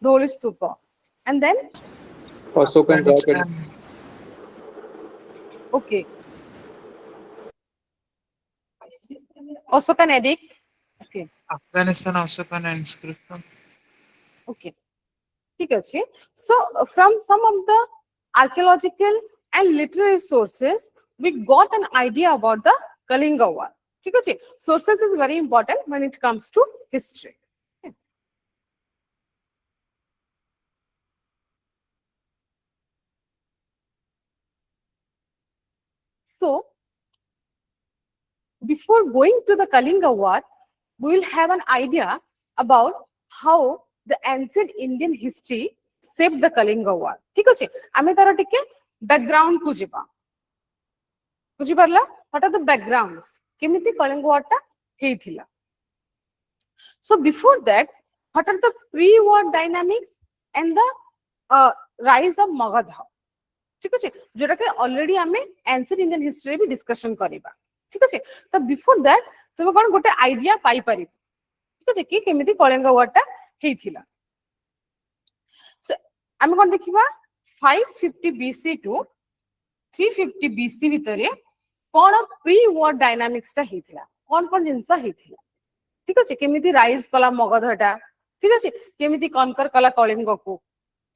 Dholi Stupa. And then? Ashokan Rock. Okay. Ashokan Edict. Okay. Afghanistan Ashokan inscription. Okay. Okay. So, from some of the archaeological and literary sources, we got an idea about the Kalinga War. Okay. Sources is very important when it comes to history. Okay. So, before going to the Kalinga War, we will have an idea about how the ancient Indian history shaped the Kalinga War. ठीक अच्छे, आमे तारा टिके background को जिबा. बुझी परला? What are the backgrounds? केमिति Kalinga War टा हेई थिला. So before that, what are the pre-war dynamics and the rise of Magadha? ठीक अच्छे, जोरा के already आमे ancient Indian history भी discussion करिबा. ठीक अच्छे, तो before that, तुम कौन गोटे आइडिया पाई पारि. ठीक अच्छे, कि केमिति कलिंगा वार टा हेई थिला. सो आमे कोन देखिबा 550 BC टू 350 BC भितरे कोन प्री वॉर डायनामिक्स टा हेई थिला. कोन जिंसा हेई थिला. ठीक अच्छे, केमिति राइज कला मगधटा. ठीक अच्छे, केमिति कनकर कला कलिंगा को.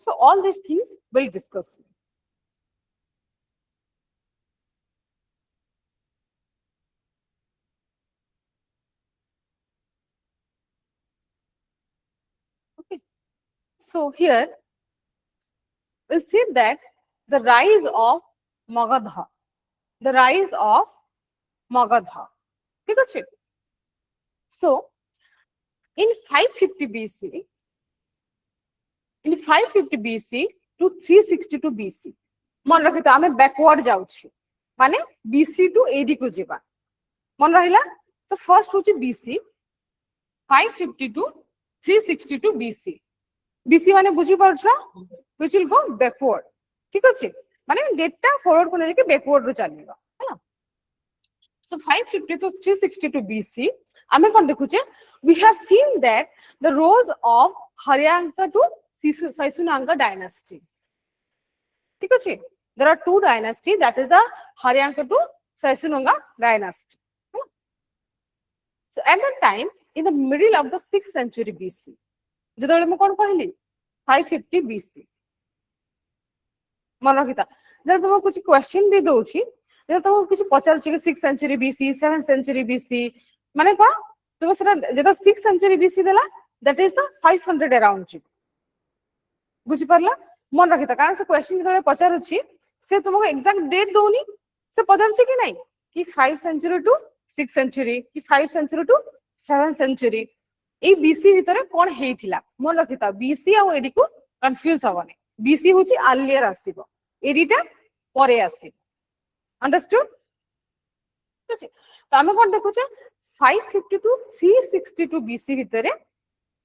So all this things will discuss. So here we'll see that the rise of Magadha. The rise of Magadha. Okay? So in 550 BC, to 362 BC, मन रखिता आमे बैकवर्ड जाउछि. माने BC to AD को जिबा. मन रहिला तो फर्स्ट होछि BC 550 to 362 BC. BC माने बुझी परछ, which will go backward. ठीक अछि, माने डेटा फॉरवर्ड को लेके बैकवर्ड रो चलेगा, है ना. So 550 to 362 BC आमे कोन देखुचे, we have seen that the rise of Haryanka to Saisunanga dynasty. ठीक अछि, there are two dynasties, that is the Haryanka to Saisunanga dynasty. So at that time, in the middle of the 6th century BC, जेतबेले म कोन कहली 550 BC मन रखिता. जब तुम कुछ question भी दोछि, जब तुम कुछ पचार छी 6th century BC 7th century BC माने कोन तुम सेटा जेता 6th century BC देला, that is the 500 around छी. बुझि परला? मन रखिता, कारण से क्वेश्चन जेतबेले पचार छी से तुमको एग्जैक्ट डेट दोनी, से पचार छी कि नहीं कि 5th century to 6th century कि 5th century to 7th century A BC भितरे कोन हेइथिला. मन रखिता, बीसी आ एडी को कंफ्यूज हवने. बीसी होची अर्लियर आसीबो, एडीटा परे आसीबो. अंडरस्टूड? ठीक अछि, तो आमे कोन देखुचे 550 टू 362 बीसी भितरे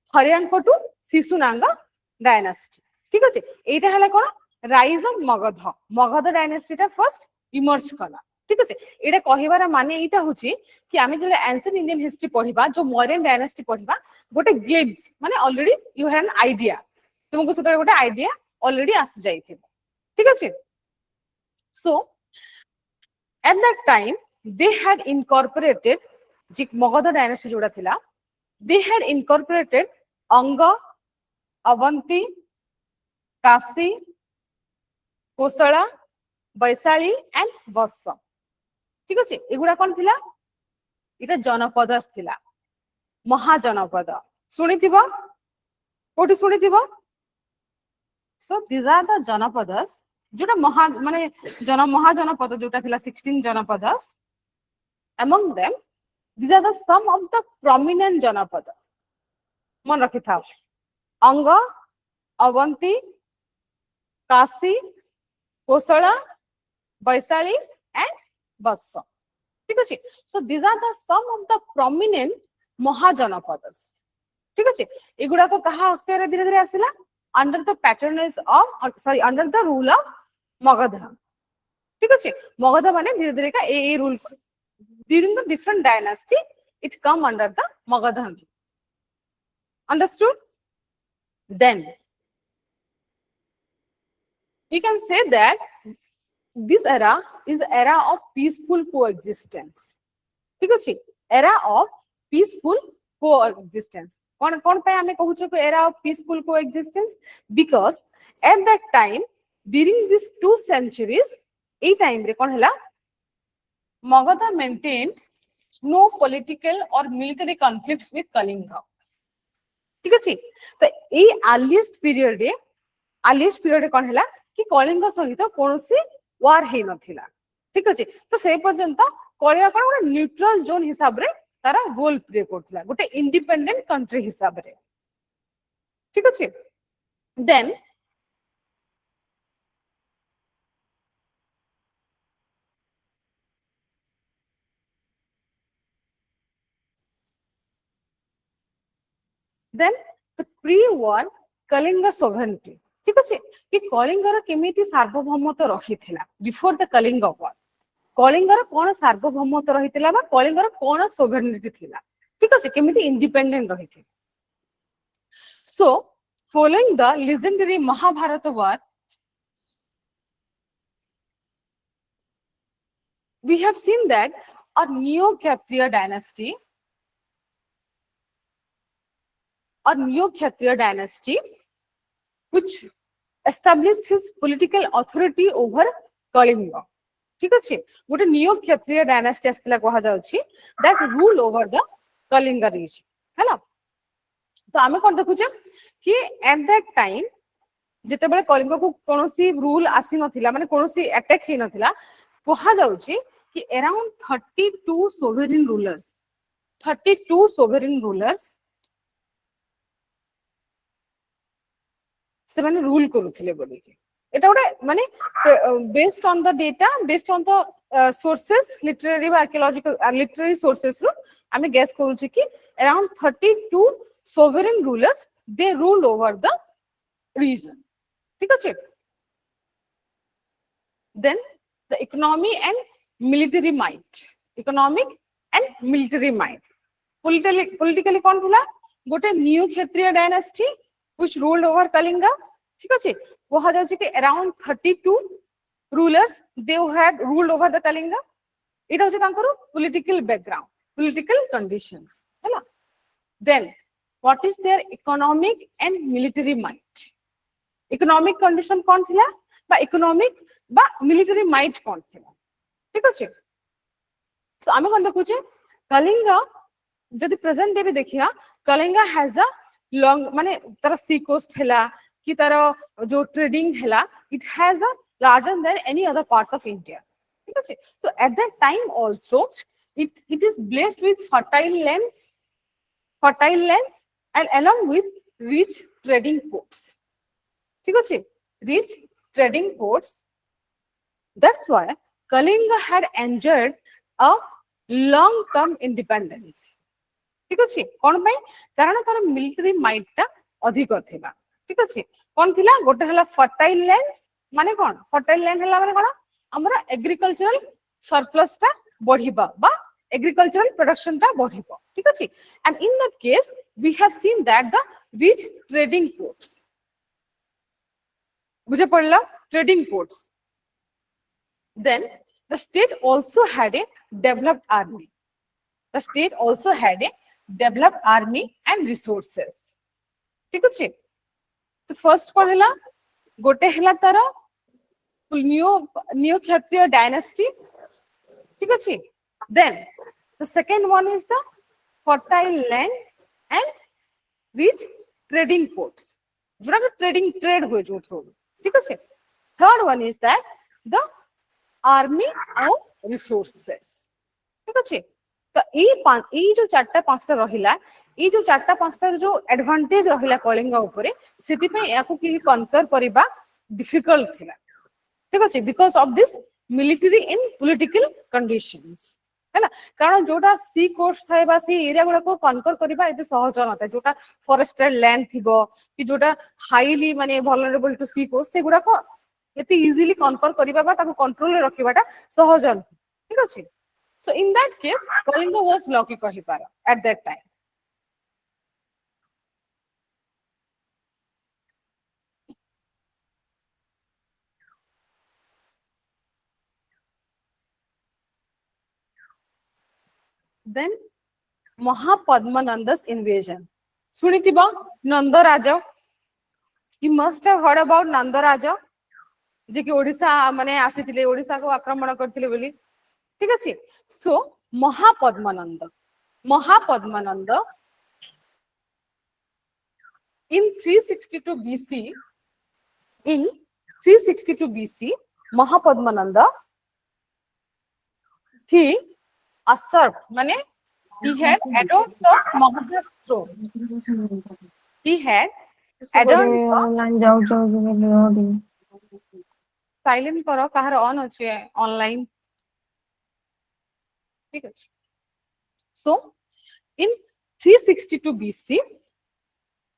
हरियांक टू शिशुनांगा डायनास्टी. ठीक अछि, एटा हला कोन राइज ऑफ मगध. मगध डायनास्टीटा फर्स्ट इमर्ज कला. ठीक अछि, एटा कहिबार माने एटा होची कि आमे जे एंशिएंट इंडियन हिस्ट्री पढिबा, जो मौर्यन डायनास्टी पढिबा, गोटे ग्लिम्स माने already you have an idea, तुमको सेतरे गोटे आइडिया ऑलरेडी आसी जाइथिबो. ठीक अछि. So at that time they had incorporated जे मगध डायनास्टी जोडा थिला, they had incorporated Anga, Avanti, Kashi, Kosala, Vaishali and Vatsa. ठीक अछि, एगुडा कोन थिला, इटा जनपद थिला, महाजनपद. सुनिथिबो, कोठी सुनिथिबो. सो दिस आर द जनपदस, जोटा महा माने महाजनपद जोटा थिला 16 जनपदस. among them these are the some of the prominent जनपद. मन रखिथा, अंग, अवंती, काशी, कोसला, वैशाली एंड वत्स. ठीक अछि. सो these are the some of the prominent महाजनपदस. ठीक अछि, एगुडा तो कहा अक्तेरे धीरे धीरे आसिला under the patronage of under the rule of Magadh. ठीक अछि, मगध माने धीरे धीरे का a rule during the different dynasty it come under the Magadha. Understood? Then we can say that this era is the era of peaceful coexistence. ठीक अछि, era of peaceful coexistence. कौन पे हमें कहू छो era of peaceful coexistence? Because at that time, during these 2 centuries, A time रे कौन हला, Magadha maintained no political or military conflicts with Kalinga. ठीक अछि, तो ए earliest period रे कौन हला कि कलिंग सहित कोनोसी वार हे नथिला. ठीक अछि, तो से पर्यंत कलिंग कोन गोटे न्यूट्रल जोन हिसाब रे तारा रोल प्ले करथिला, गोटे इंडिपेंडेंट कंट्री हिसाब रे. ठीक अछि, then the pre-war Kalinga sovereignty. ठीक अछि, कि कलिंगर केमिति सार्वभौमत्व रहिथिला बिफोर द कलिंग वार. कलिंगर कोन सार्वभौमत्व रहिथिला बा कलिंगर कोन सोभरेनिटी थिला. ठीक अछि, केमिति independent रहिथिला. So following the legendary Mahabharata war, we have seen that a Neo-Kshatriya dynasty which established his political authority over Kalinga. ठीक अछि, गोटे नियो क्षत्रिय डायनास्टी आस्तिला कहा जाउछि that rule over the Kalinga region, हैला. तो आमे कोन देखुछे कि at that time जेते बेले कलिंग को कोनोसी रूल आसी नथिला, माने कोनोसी अटैक हे नथिला, कहा जाउछि कि अराउंड 32 सोवरेन रूलर्स से माने रूल करूथिले बोली कि एटा गोटे माने based on the data, based on the sources, literary बा आर्कियोलॉजिकल लिटरेरी सोर्सेस रो आमे गेस करूछि कि around 32 sovereign rulers they ruled over the region. ठीक अछि, then the economic and military might, politically कोन थिला गोटे new Kshatriya dynasty which ruled over Kalinga. ठीक अछि, कहा जाउछि कि around 32 rulers they had ruled over the Kalinga. It होछि तांकर political background, political conditions, हैला. Then what is their economic and military might? Economic condition कोन थिला बा इकोनॉमिक बा मिलिटरी माइट कोन थिला. ठीक अछि, सो आमे कोन देखुछे कलिंगा जदि प्रेजेंट डे भी देखिया कलिंगा हैज अ लॉन्ग माने तार सी कोस्ट हैला कि तार जो ट्रेडिंग हैला it has a larger than any other parts of India. ठीक अछि, तो eight that time also it is blessed with fertile lands and along with rich trading ports. ठीक अछि, rich trading ports. That's why Kalinga had enjoyed a long-term independence. ठीक अछि, कोन पई कारण तार मिलिटरी माइट ता अधिक थिला. ठीक अछि, कोन थिला गोटे हला फर्टाइल लैंड्स, माने कोन फर्टाइल लैंड हला माने कोन हमरा एग्रीकल्चरल सरप्लस ता बढ़िबा बा एग्रीकल्चरल प्रोडक्शन ता बढ़िबा. ठीक अछि, and in that case we have seen that the rich trading ports, बुझे पड़ला, trading ports. Then the state also had a developed army. And resources. ठीक अछि, तो फर्स्ट कोन हला गोटे हला तार न्यू क्षत्रिय डायनास्टी. ठीक अछि, then the second one is the fertile land and rich trading ports, जोरा ट्रेडिंग ट्रेड होय जो थ्रू. ठीक अछि, third one is that the army और रिसोर्सेस. ठीक अछि, तो ई जो चारटा पांचटा रहिला, ई जो चारटा पांचटा जो एडवांटेज रहिला कलिंगा ऊपर सेति पे याकू कि कन्कर करबा डिफिकल्ट थिला. ठीक अछि, because of this military in political conditions, हैला. कारण जोटा सी कोस्ट थाए बा सी एरिया गुडा को कन्कर करबा एते सहज न थाए, जोटा फॉरेस्टेड लैंड थिबो कि जोटा हाईली माने वल्नरेबल टू सी कोस्ट से गुडा को एते इजीली कन्कर करबा बा ताको कंट्रोल रे रखिबाटा सहज न. ठीक अछि, so in that case Kalinga was lucky कहि पारा at that time. then Mahapadmananda's invasion. Sunitiba Nanda Raja. You must have heard about Nanda Raja. जे कि ओडिशा माने आसीथिले ओडिशा को आक्रमण करथिले बोली ठीक अछि सो Mahapadmananda in 362 BC Mahapadmananda he usurped माने he had adorned the Magadha's throne. He had adorned the silent करो कहार ऑन अछि ऑनलाइन ठीक अछि so in 362 BC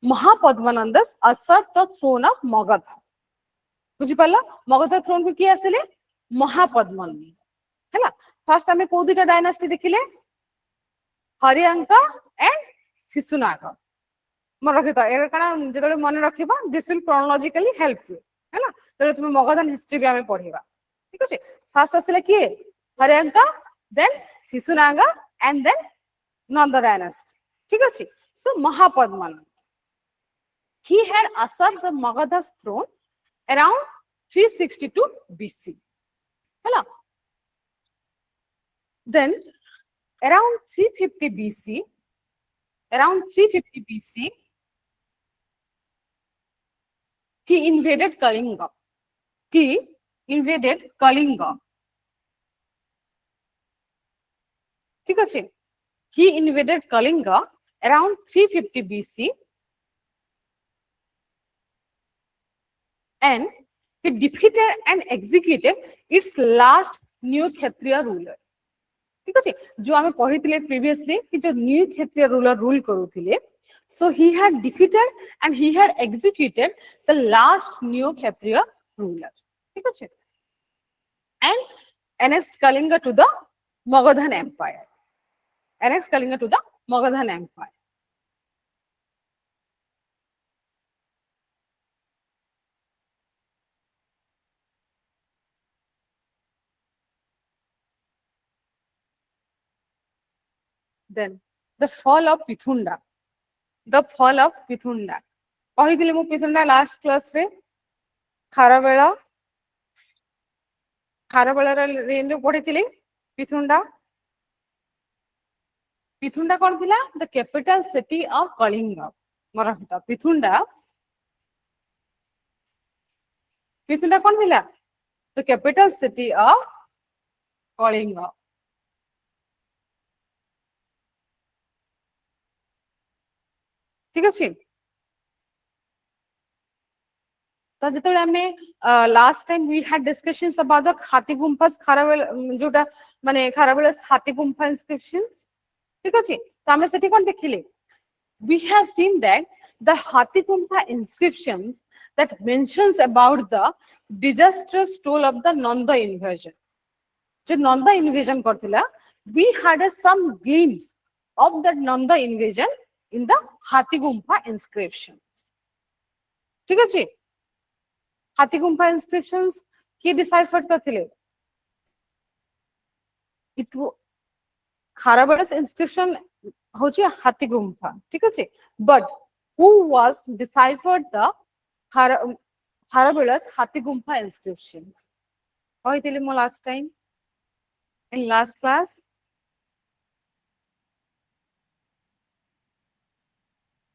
Mahapadmananda usurped the throne of Magadha बुझि पाला मगध थ्रोन को किए आसिले महापद्मनंद हैला फर्स्ट हमें को दुटा डायनास्टी देखिले हरियांका एंड शिशुनाग मन रखिता ए काना जेतले मन रखिबा this will chronologically help you हैला तले तुम मगधन हिस्ट्री भी हमें पढिबा ठीक अछि फर्स्ट आसिले किए Haryanka then Shishunaga and then Nanda dynasty ठीक अछि सो Mahapadmananda he had usurped the Magadha's throne around 362 BC. Hello. Then around 350 BC, he invaded Kalinga. ठीक है he invaded Kalinga around 350 BC and he defeated and executed its last new Kshatriya ruler. ठीक है जो हमें पढ़ी previously कि जो new Kshatriya ruler rule करूथिले so he had defeated and he had executed the last new Kshatriya ruler ठीक है and annexed Kalinga to the Magadhan empire then the fall of Pithunda कहिदिले मु पिथुंडा लास्ट क्लास रे खारबेला रेन रे पढिथिले पिथुंडा कोन थिला the capital city of Kalinga मरहिता पिथुंडा कोन थिला the capital city of Kalinga ठीक अछि तो जेतबे हमें last time we had discussions about the Hathi Gumpha's Kharavela जोटा माने खारबेल हाथी गुम्फा इंस्क्रिप्शंस ठीक अछि तो हमें सेठी कोन देखिले we have seen that the hathi gumpha inscriptions that mentions about the disastrous toll of the Nanda invasion जो Nanda invasion करथिला we had some glimpse of that Nanda invasion in the hathi gumpha inscriptions ठीक अछि Hathi Gumpha inscriptions की decipher करथिले it Kharavela's inscription होची हाथी गुम्फा ठीक अछि but who was deciphered the Kharavela's Hathi Gumpha inscriptions कहिथिले मो last time in last class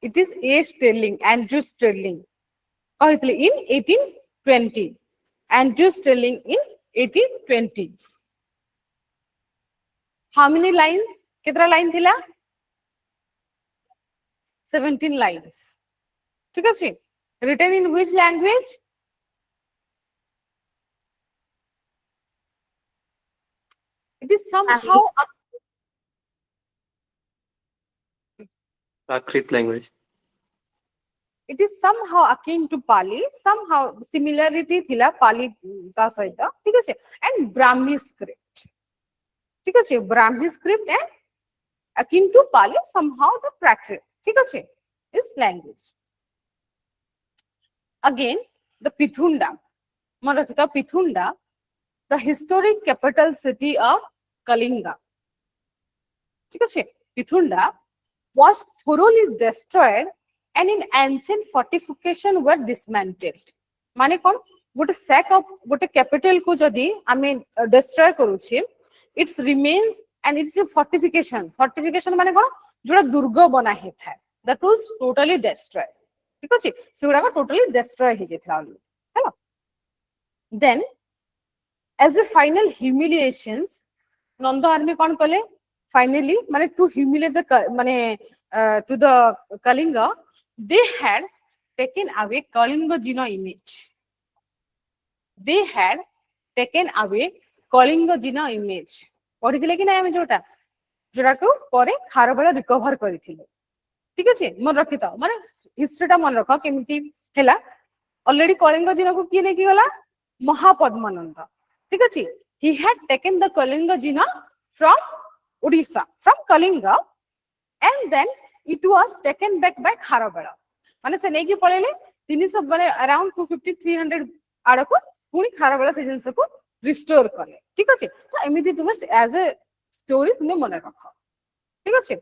it is Andrew Stirling कहिथिले in 1820 Andrew Stirling in 1820 how many lines कितना लाइन थिला 17 lines ठीक अछि written in which language it is somehow Prakrit language. it is somehow akin to Pali somehow similarity thila Pali ta saita ठीक अछि and Brahmi script ठीक अछि Brahmi script and akin to Pali somehow the Prakrit ठीक अछि is language again the Pithunda marakita Pithunda the historic capital city of Kalinga ठीक अच्छे पिथुंडा was thoroughly destroyed and in ancient fortification were dismantled माने कोन गोटे sac of गोटे capital को जदी आमे डिस्ट्रॉय करूछे it's remains and it's a fortification माने कोन जोड़ा दुर्ग बना हे था दैट वाज टोटली डिस्ट्रॉय ठीक अछि सेगुडा को टोटली डिस्ट्रॉय हे जेथला हेलो then as a final humiliations Nanda army कोन कले finally mane to humiliate the mane to the Kalinga they had taken away Kalinga Jina image they had taken away Kalinga Jina image पढिथिले कि नै हम जोटा जोटा को परे खारबेला रिकवर करिथिले ठीक अछि मन रखि त माने हिस्ट्री ता मन रख केमिति हैला ऑलरेडी कलिंग जिना को किए नै कि गला महापद्मानंद ठीक अछि he had taken the Kalinga Jina from Odisha from Kalinga and then it was taken back by Kharabela माने से नै कि पळेले 300 माने अराउंड 250 300 आडको पुनी Kharabela से जिंस को रिस्टोर कले ठीक अछि तो एमिति तुमे एज अ स्टोरी तुमे मन रख ठीक अछि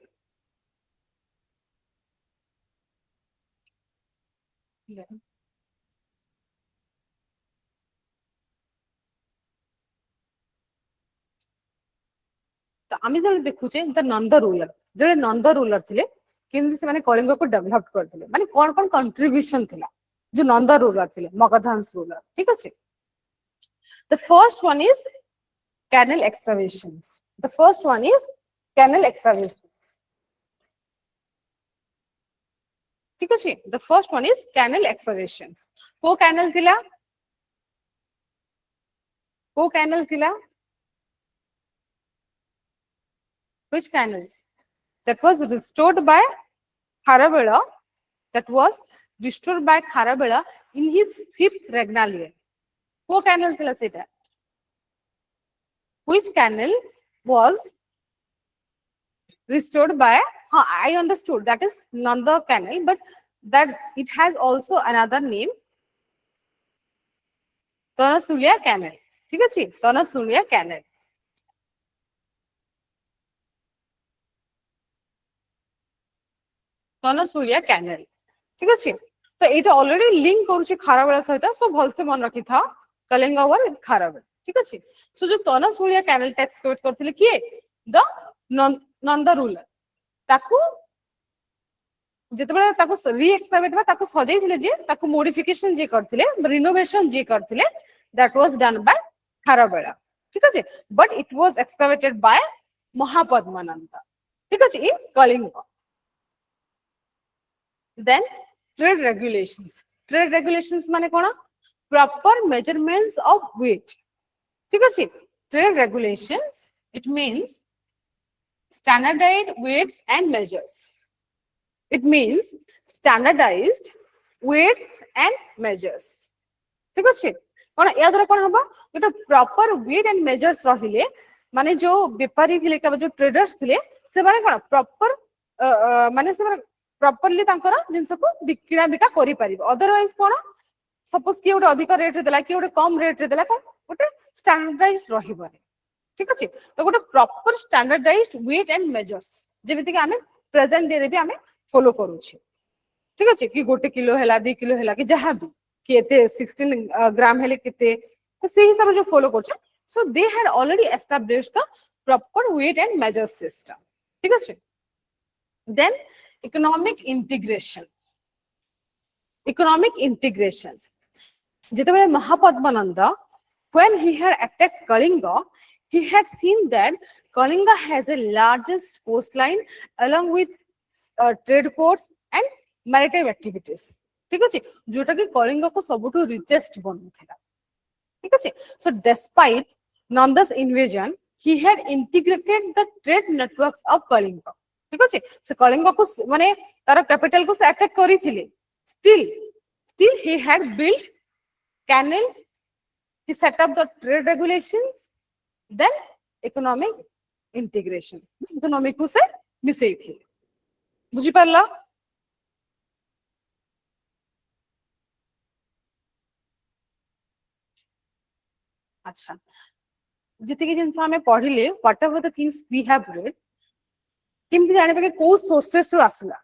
तो आमे जने देखुचे द नंद रूलर जने नंद रूलर थिले किंतु से माने कलिंग को डेवलप करथिले माने कोन कोन कंट्रीब्यूशन थिला जो नंद रूलर थिले मगधांस रूलर ठीक अछि the first one is canal excavations the first one is canal excavations ठीक अछि the first one is canal excavations को कैनल थिला which canal that was restored by Kharavela that was restored by Kharavela in his 5th regnal year ko canal thila seta which canal was restored by I understood that is Nanda canal but that it has also another name Tanasulia canal ठीक अछि Tanasulia canal तनसुलिया canal ठीक अछि तो एटा already link करूची खाराबेला सहित सो भलसे मन रखि था कलिंगा वर खाराबेला ठीक अछि सो जो तनसुलिया कैनल टैक्स क्रिएट करथिले किए द नंद रूलर ताकू जेतबेला ताकू री एक्सकवेट बा ताकू सजेइथिले जे ताकू मॉडिफिकेशन जे करथिले रिनोवेशन जे करथिले that was done by Kharavela ठीक अछि but it was excavated by Mahapadmananda ठीक अछि इन कलिंगा then trade regulations माने कोना proper measurements of weight ठीक अछि trade regulations it means standardized weights and measures it means standardized weights and measures ठीक अछि कोना या द्वारा कोन हबा एटा proper weight and measures रहिले माने जो व्यापारी थिले के जो ट्रेडर्स थिले से माने कोना proper माने से प्रॉपर्ली तांकर जिंस को बिक्रा बिका करि परिबो अदरवाइज कोन सपोज कि ओटे अधिक रेट रे देला कि ओटे कम रेट रे देला ओटे स्टैंडर्डाइज्ड रहिबो ठीक अछि तो गोटे proper standardized weight and measures जेमिति कि हमें प्रेजेंट डे रे भी हमें फॉलो करू छी ठीक अछि कि गोटे किलो हैला 2 किलो हैला कि जहां भी कि एते 16 ग्राम हेले केते तो से हिसाब जो फॉलो करछ so they had already established the proper weight and measure system ठीक अछि देन economic integrations जेतेबेले Mahapadmananda when he had attacked Kalinga he had seen that Kalinga has a largest coastline along with trade ports and maritime activities ठीक अछि जोटा कि कलिंग को सबुठु richest बनथिला ठीक अछि so despite Nanda's invasion he had integrated the trade networks of Kalinga ठीक अछि से कलिंग को माने तार कैपिटल को से attack करिथिले still he had built canal he set up the trade regulations then economic integration economic को से मिसई थी बुझी परला अच्छा जितकी जिनस हमें पढ़िले whatever the things we have read केमती जाने पे को सोर्सेस रु आसला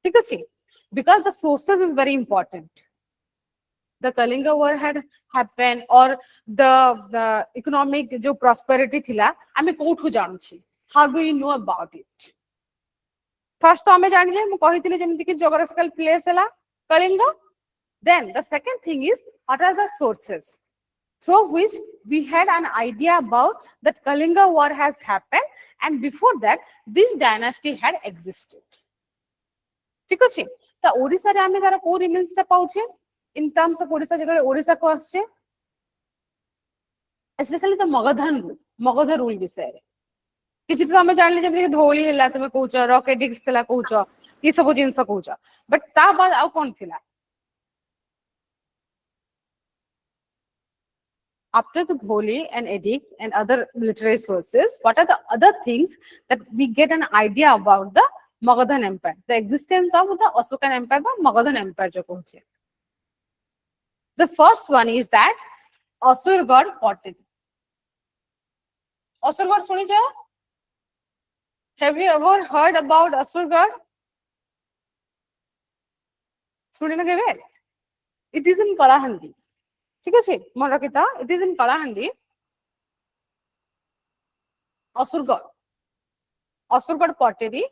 ठीक अछि because the sources is very important. The Kalinga war had happened or the economic जो prosperity थिला आमे कोठु जानू छी how do you know about it? First तो आमे जानिले मु कहितले जेमति कि geographical place हला Kalinga. Then the second thing is what are the sources through which we had an idea about that Kalinga war has happened and before that this dynasty had existed. ठीक अछि त ओडिसा रे आमे तार को remains ता पाउछे in terms of Odisha जगह ओडिसा को आछे especially the मगध रूल विषय रे किछि तो आमे जानले जेमति धोली हैला तमे कहउछ रॉक एडिक्ट्स हला कहउछ ई सब जिंस कहउछ बट ता बाद आ कोन थिला after the Dholi and edict and other literary sources, what are the other things that we get an idea about the Magadhan Empire, the existence of the Asokan Empire, the Magadhan Empire jo koche. The first one is that Asurgarh pottery. Asurgarh suni cha? Have you ever heard about Asurgarh? Suni na kebe? It is in Kalahandi. ठीक है मन रखिता it is in Kalahandi Asurgarh पटेरी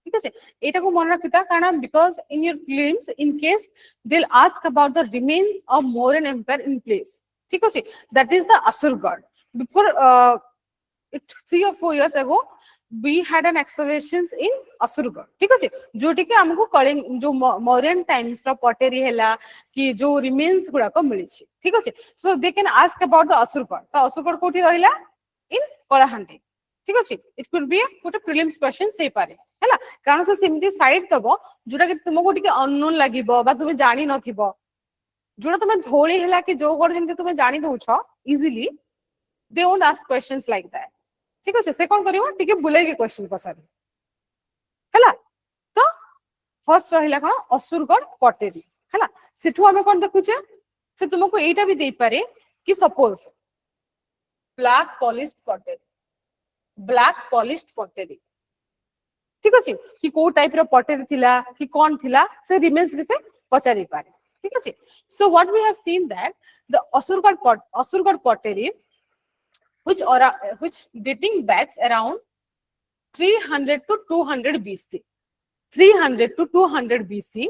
ठीक है एटा को मन रखिता कारण because in your prelims in case they will ask about the remains of Mauryan empire in place ठीक है that is the Asurgarh before 3 or 4 years ago we had an excavations in Asurgarh ठीक अछि जोटी के हमको कलिंग जो मौर्यन टाइम्स रो पटेरी हैला कि जो रिमेन्स गुडा को मिली छी ठीक अछि so they can ask about the Asurgarh तो असुरगढ़ कोठी रहिला इन कलाहांडी ठीक अछि इट कुड बी गोटे प्रीलिम्स क्वेश्चन से पारे हैला कारण से सिमती साइड दबो जोटा कि तुमको टिके अननोन लागिबो बा तुमे जानि नथिबो जोटा तुमे धोली हैला कि जो गड जेमते तुमे जानि दोछ easily they won't ask questions like that ठीक अछि से कोन करिवो टिके बुले के क्वेश्चन पसारी हैला तो फर्स्ट रहिला कोन असुरगढ़ पटेरी हैला सेठु हमें कोन देखुचे से तुमको एटा भी देई पारे कि सपोज ब्लैक पॉलिश्ड पटेरी ठीक अछि कि को टाइप रो पटेरी थिला कि कोन थिला से रिमेन्स विषय पचारी पारे ठीक अछि so what we have seen that the Asurgarh पटेरी which dating backs around 300 to 200 BC. 300 to 200 BC.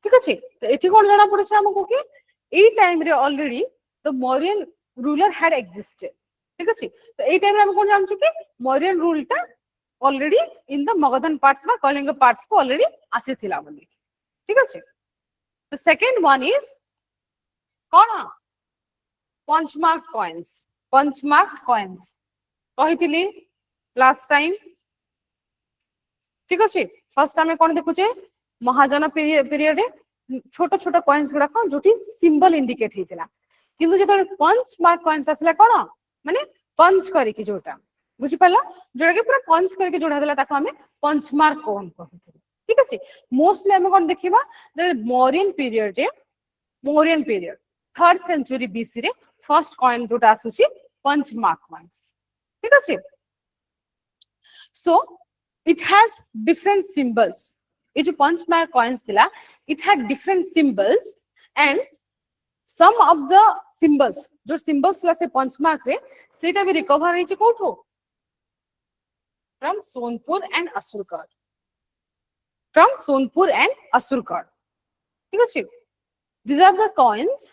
ठीक अछि तो एठी कोन जाना पड़े छै हमको कि ए टाइम रे already the Mauryan ruler had existed ठीक अछि तो ए टाइम रे हम कोन जान छी कि मौर्यन रूल ता already in the Magadhan parts बा कलिंग पार्ट्स को ऑलरेडी आसी थिला बोली ठीक अछि द सेकंड वन इज कोन पंचमार्क कॉइन्स कहितली लास्ट टाइम ठीक अछि फर्स्ट टाइम कोन देखुचे महाजन पीरियड छोट छोट कॉइन्स गुडा को जोटी सिंबल इंडिकेट हेतिला किंतु जेतले पंचमार्क कॉइन्स आसला कोन माने पंच करी कि जोटा बुझि पला जोटा के पूरा पंच करके जोड़ा देला ताको हमें पंचमार्क कोन कहितली ठीक अछि मोस्टली हम कोन देखिबा Mauryan period 3rd century BC रे फर्स्ट कॉइन जोटा आसुची पंचमार्क कॉइन्स ठीक अछि so it has different symbols ये जो पंचमार्क कॉइन्स थिला it had different symbols and some of the symbols जो सिंबल्स ला से पंचमार्क रे सेटा भी रिकवर होई छै कोठो फ्रॉम सोनपुर एंड असुरगढ़ ठीक अछि these are the coins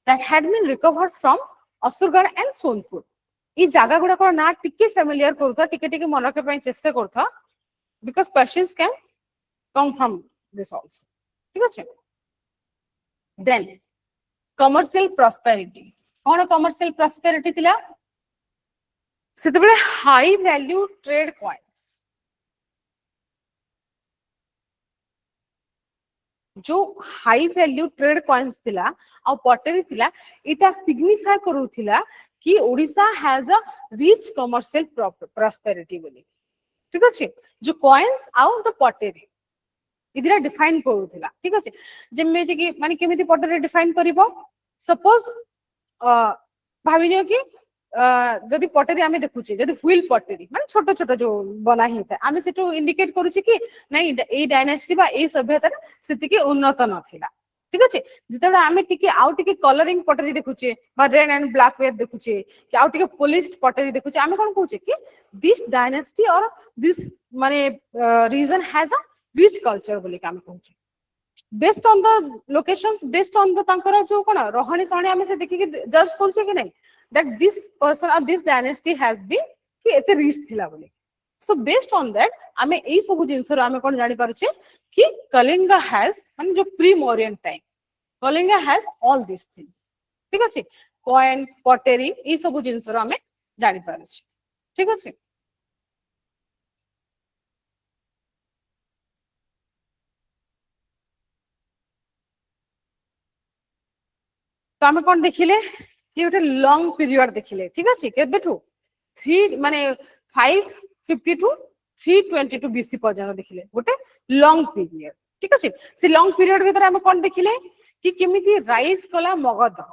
that had been recovered from Asurgarh and Sonpur. ई जागा गुडा को ना टिके फेमिलियर करता टिके मन रखे पई चेष्टा करता because questions can come from this also ठीक अछि then commercial prosperity कोन commercial prosperity थिला सेते बेले हाई वैल्यू ट्रेड कॉइन्स जो हाई वैल्यू ट्रेड कॉइन्स थिला और पटेरी थिला इटा सिग्निफाई करूथिला कि Odisha has a rich commercial prosperity बोली ठीक अछि जो कॉइन्स आउ द पटेरी इदिरा डिफाइन करूथिला ठीक अछि जेमेति कि माने केमिति पटेरी डिफाइन करिवो सपोज भाविनियो कि जदि पटेरी आमे देखुचे जदि व्हील पटेरी माने छोट छोट जो बना ही था आमे सेटू इंडिकेट करूची कि नहीं ए डायनास्टी बा ए सभ्यता सेति के उन्नत नथिला ठीक अछि जेतबे आमे टिके आउ टिके कलरिंग पटेरी देखुचे बा रेड एंड ब्लैक वेयर देखुचे कि आउ टिके पोलिश्ड पटेरी देखुचे आमे कोन कहूचे कि दिस डायनास्टी और दिस माने region has a rich culture बोली काम कहूचे based on the locations based on the तांकर जो कोन रहणी सहणी आमे से देखि के जज करछे कि नहीं that this person or this dynasty has been कि एते रिच थिला बोली so based on that आमे एई सब जिंस रो आमे कोन जानि पारुछे कि कलिंगा has माने जो pre Mauryan time Kalinga has all these things ठीक अछि कॉइन पटेरी एई सब जिंस रो आमे जानि पारुछे ठीक अछि तो आमे कोन देखिले कि गोटे लंग पीरियड देखिले ठीक अछि केबेठू 3 माने 552 322 बीसी पर्यंत देखिले गोटे लंग पीरियड ठीक अछि से लंग पीरियड भीतर हम कोन देखिले कि केमिति राइज कला मगध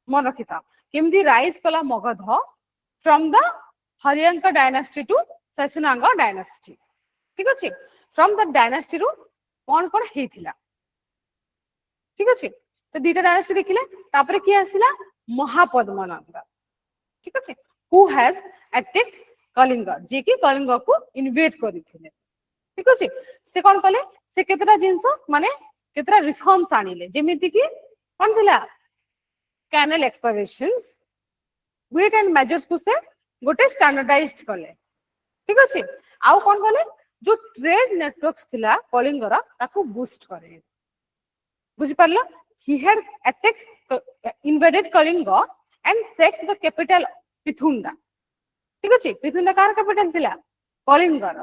मन रखिता केमिति राइज कला Magadha from the Haryanka dynasty to Shishunaga dynasty ठीक अछि फ्रॉम द डायनास्टी रो कोन कोन हेथिला ठीक अछि तो दीटा डायनास्टी देखिले तापर की आसिला महापद्मनंद ठीक अछि हु हैज अटैक्ड कलिंगा जे कि कलिंगा को इन्वेड करिथिले ठीक अछि से कोन कले से केतरा जिंस माने केतरा रिफॉर्म्स आनिले जेमिति कि कोन थिला canal excavations weight and measures को से गोटे स्टैंडर्डाइज्ड कले ठीक अछि आउ कोन कले जो ट्रेड नेटवर्क्स थिला कलिंगर ताको बूस्ट करे बुझि परला he had attacked invaded Kalinga and sacked the capital Pithunda ठीक अछि पिथुंडा कार कैपिटल थिला कलिंगर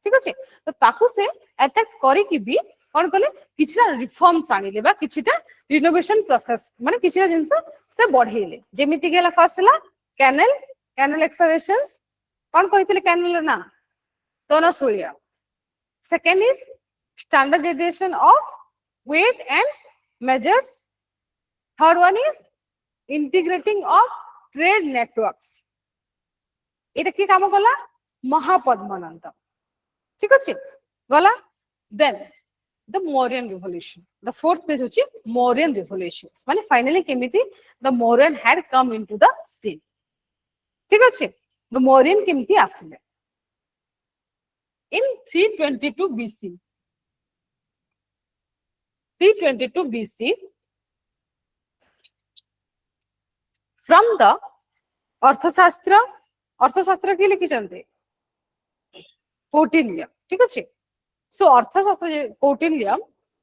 ठीक अछि तो ताकू से अटैक करी कि भी कोन कले किछरा रिफॉर्म्स आनिले बा किछटा रिनोवेशन प्रोसेस माने किछरा जिंस से बढ़ेले जेमिति गेला फर्स्ट ला कैनल एक्सकवेशंस कोन कहिथिले कैनल ना तोनसुलिया second is standardization of weight and measures third one is integrating of trade networks এটা কি কাম কলা মহাপদ্মনন্দ ঠিক আছে গলা then the Mauryan revolution the fourth page hochi Mauryan revolutions মানে finally কেমিতি the Mauryan had come into the scene ঠিক আছে the Mauryan কেমিতি আসিলে in 322 BC 322 BC from the अर्थशास्त्र की लिखी चंदे कौटिल्य ठीक अच्छे so अर्थशास्त्र Kautilya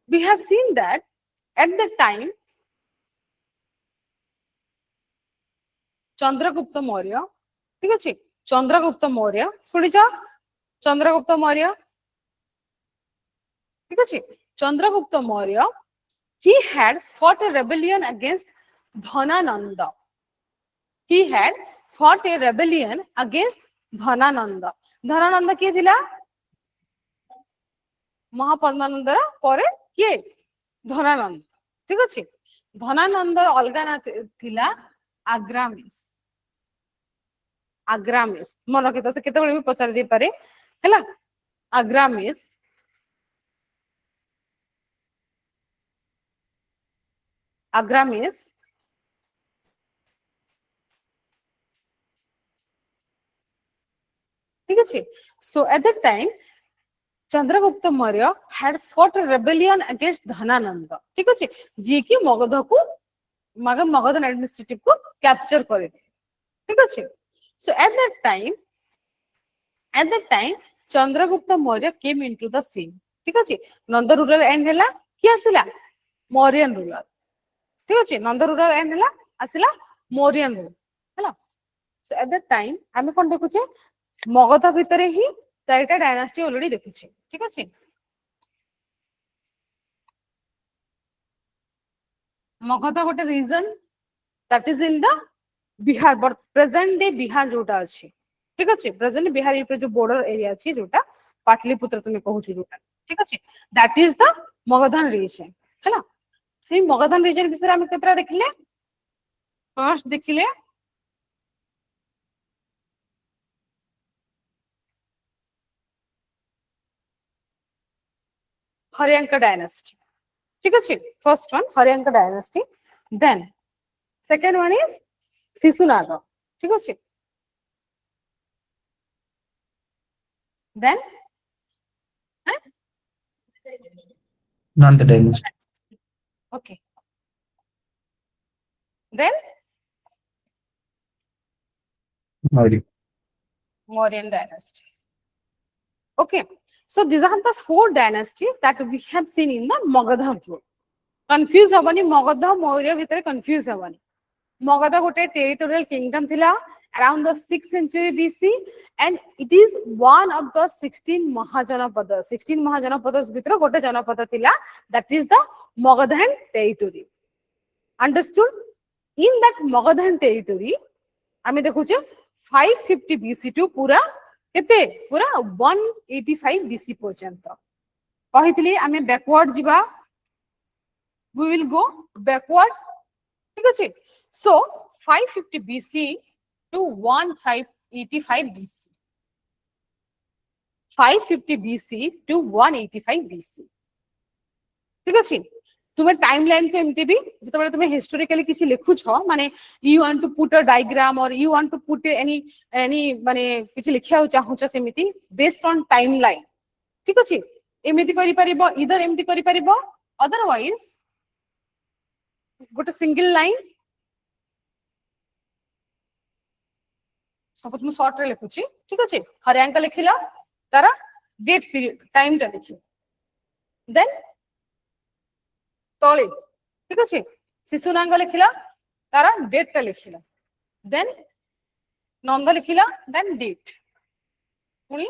we have seen that at the time Chandragupta Maurya ठीक अच्छे चंद्रगुप्त मौर्य सुनी जा चंद्रगुप्त मौर्य ठीक अच्छे Chandragupta Maurya he had fought a rebellion against Dhanananda he had fought a rebellion against Dhanananda Dhanananda किए थिला महापद्मानंद परे किए धनानंद ठीक अछि धनानंद अलगा ना थिला आग्रामिस मन रखि तो से केते बेले भी पचार दे पारे हैला आग्रामिस ठीक अछि so at that time Chandragupta Maurya had fought a rebellion against Dhanananda ठीक अछि जे कि मगध एडमिनिस्ट्रेटिव को कैप्चर करे थे ठीक अछि so at that time Chandragupta Maurya came into the scene ठीक अछि नंद रूरल एंड हैला कि आसिला मौर्यन रूलर ठीक अछि नंद रूरल एंड हैला आसिला मौर्यन रूल हैला so at that time आमे कोन देखुचे मगध भितरे ही चारिटा डायनास्टी ऑलरेडी देखुचे ठीक अछि मगध गोटे region that is in the Bihar but present day Bihar जोटा अछि ठीक अछि प्रेजेंट बिहार ये जो बॉर्डर एरिया अछि जोटा पाटलिपुत्र तुम कहूँ जोटा ठीक अच्छे दैट इज द मगधान रीजन है से मगधान रीजन विषय आम केतरा देखिले फर्स्ट देखिले हरियांका डायनेस्टी ठीक अच्छे first one Haryanka dynasty then second one is Shishunaga ठीक अच्छे then Nanda dynasty. okay then Maurya. Mauryan dynasty okay so these are the four dynasties that we have seen in the Magadha rule confuse habani Magadha Maurya bhitere confuse habani Magadha gote territorial kingdom thila around the 6th century BC and it is one of the 16 Mahajanapadas 16 Mahajanapadas bhitere gote janapada thila that is the Magadhan territory understood in that Magadhan territory आमे देखुचे 550 BC to पूरा केते पूरा 185 BC पर्यंत कहितली आमे backward जिबा we will go backward ठीक अछि so 550 BC to 1585 BC 550 BC to 185 BC ठीक अछि तुम्हें टाइमलाइन को एमती भी जतबे तुम्हें हिस्टोरिकली किसी लिखु छ माने you want to put a diagram or you want to put any माने किसी लिखिया चाहू छ सेमिति बेस्ड ऑन टाइमलाइन ठीक अछि एमिति करि परिबो इधर एमिति करि परिबो अदरवाइज गोटे सिंगल लाइन सपोज मु शॉर्ट रे लिखु छी ठीक अछि हरियांका लिखिला तारा डेट पीरियड टाइम टा लिखियो देन तळे ठीक अछि शिशुनांग लिखिला तारा डेट टा लिखिला देन नंद लिखिला देन डेट पुनी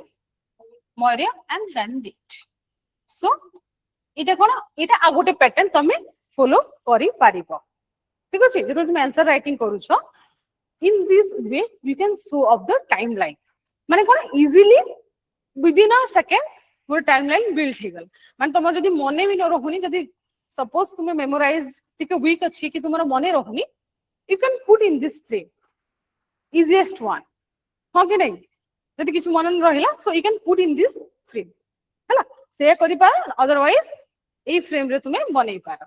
मौर्य एंड देन डेट सो इटा कोन इटा आ गोटे पैटर्न तमे फॉलो करि पारिबो ठीक अछि जरो तुम आंसर राइटिंग करू छ in this way you can show off the timeline माने कोन easily within a second वो टाइमलाइन बिल्ड हे गल माने तुम जदी मने भी न रहउनी जदी सपोज तुम्हें मेमोराइज टिके वीक अच्छी कि तुम्हारा मने रहनी you can put in this frame easiest one हाँ कि नहीं जब किसी मन रहिला सो you can put in this frame हैला से करि पार अदरवाइज ए फ्रेम रे तुम्हें बनै पार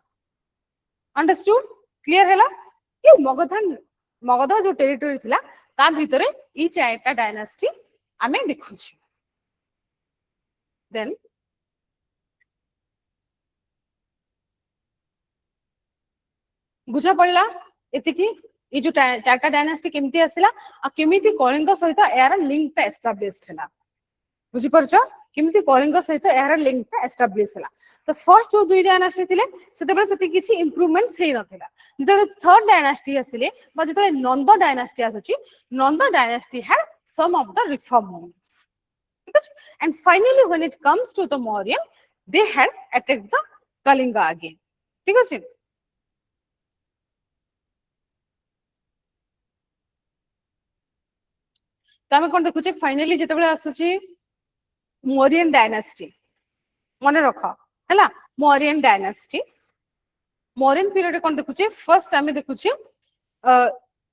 अंडरस्टूड क्लियर हैला कि मगधा जो टेरिटरी थिला ता भितरे ई चारटा डायनास्टी आमे देखु छी देन बुझा पड़ला एतिकी ये जो चारटा डायनास्टी केमती आसिला आ केमिति कलिंग सहित यार लिंक ता एस्टाब्लिश्ड हैला बुझि परछ केमिति कलिंग सहित यार लिंक ता एस्टाब्लिश हैला तो फर्स्ट जो दुई डायनास्टी थिले सेते बेले सेति किछि इंप्रूवमेंट्स हेइ नथिला जेते थर्ड डायनास्टी आसिले बा जेते नंद डायनास्टी आसुची Nanda dynasty had some of the reform movements ठीक अछि and finally when it comes to the Mauryan they had attacked the Kalinga again ठीक अछि तमे कोन देखुचे फाइनली जेते बेले आसुची मौर्यन डायनास्टी मने रख हैला मौर्यन डायनास्टी मौर्यन पीरियड कोन देखुचे फर्स्ट आमे देखुचे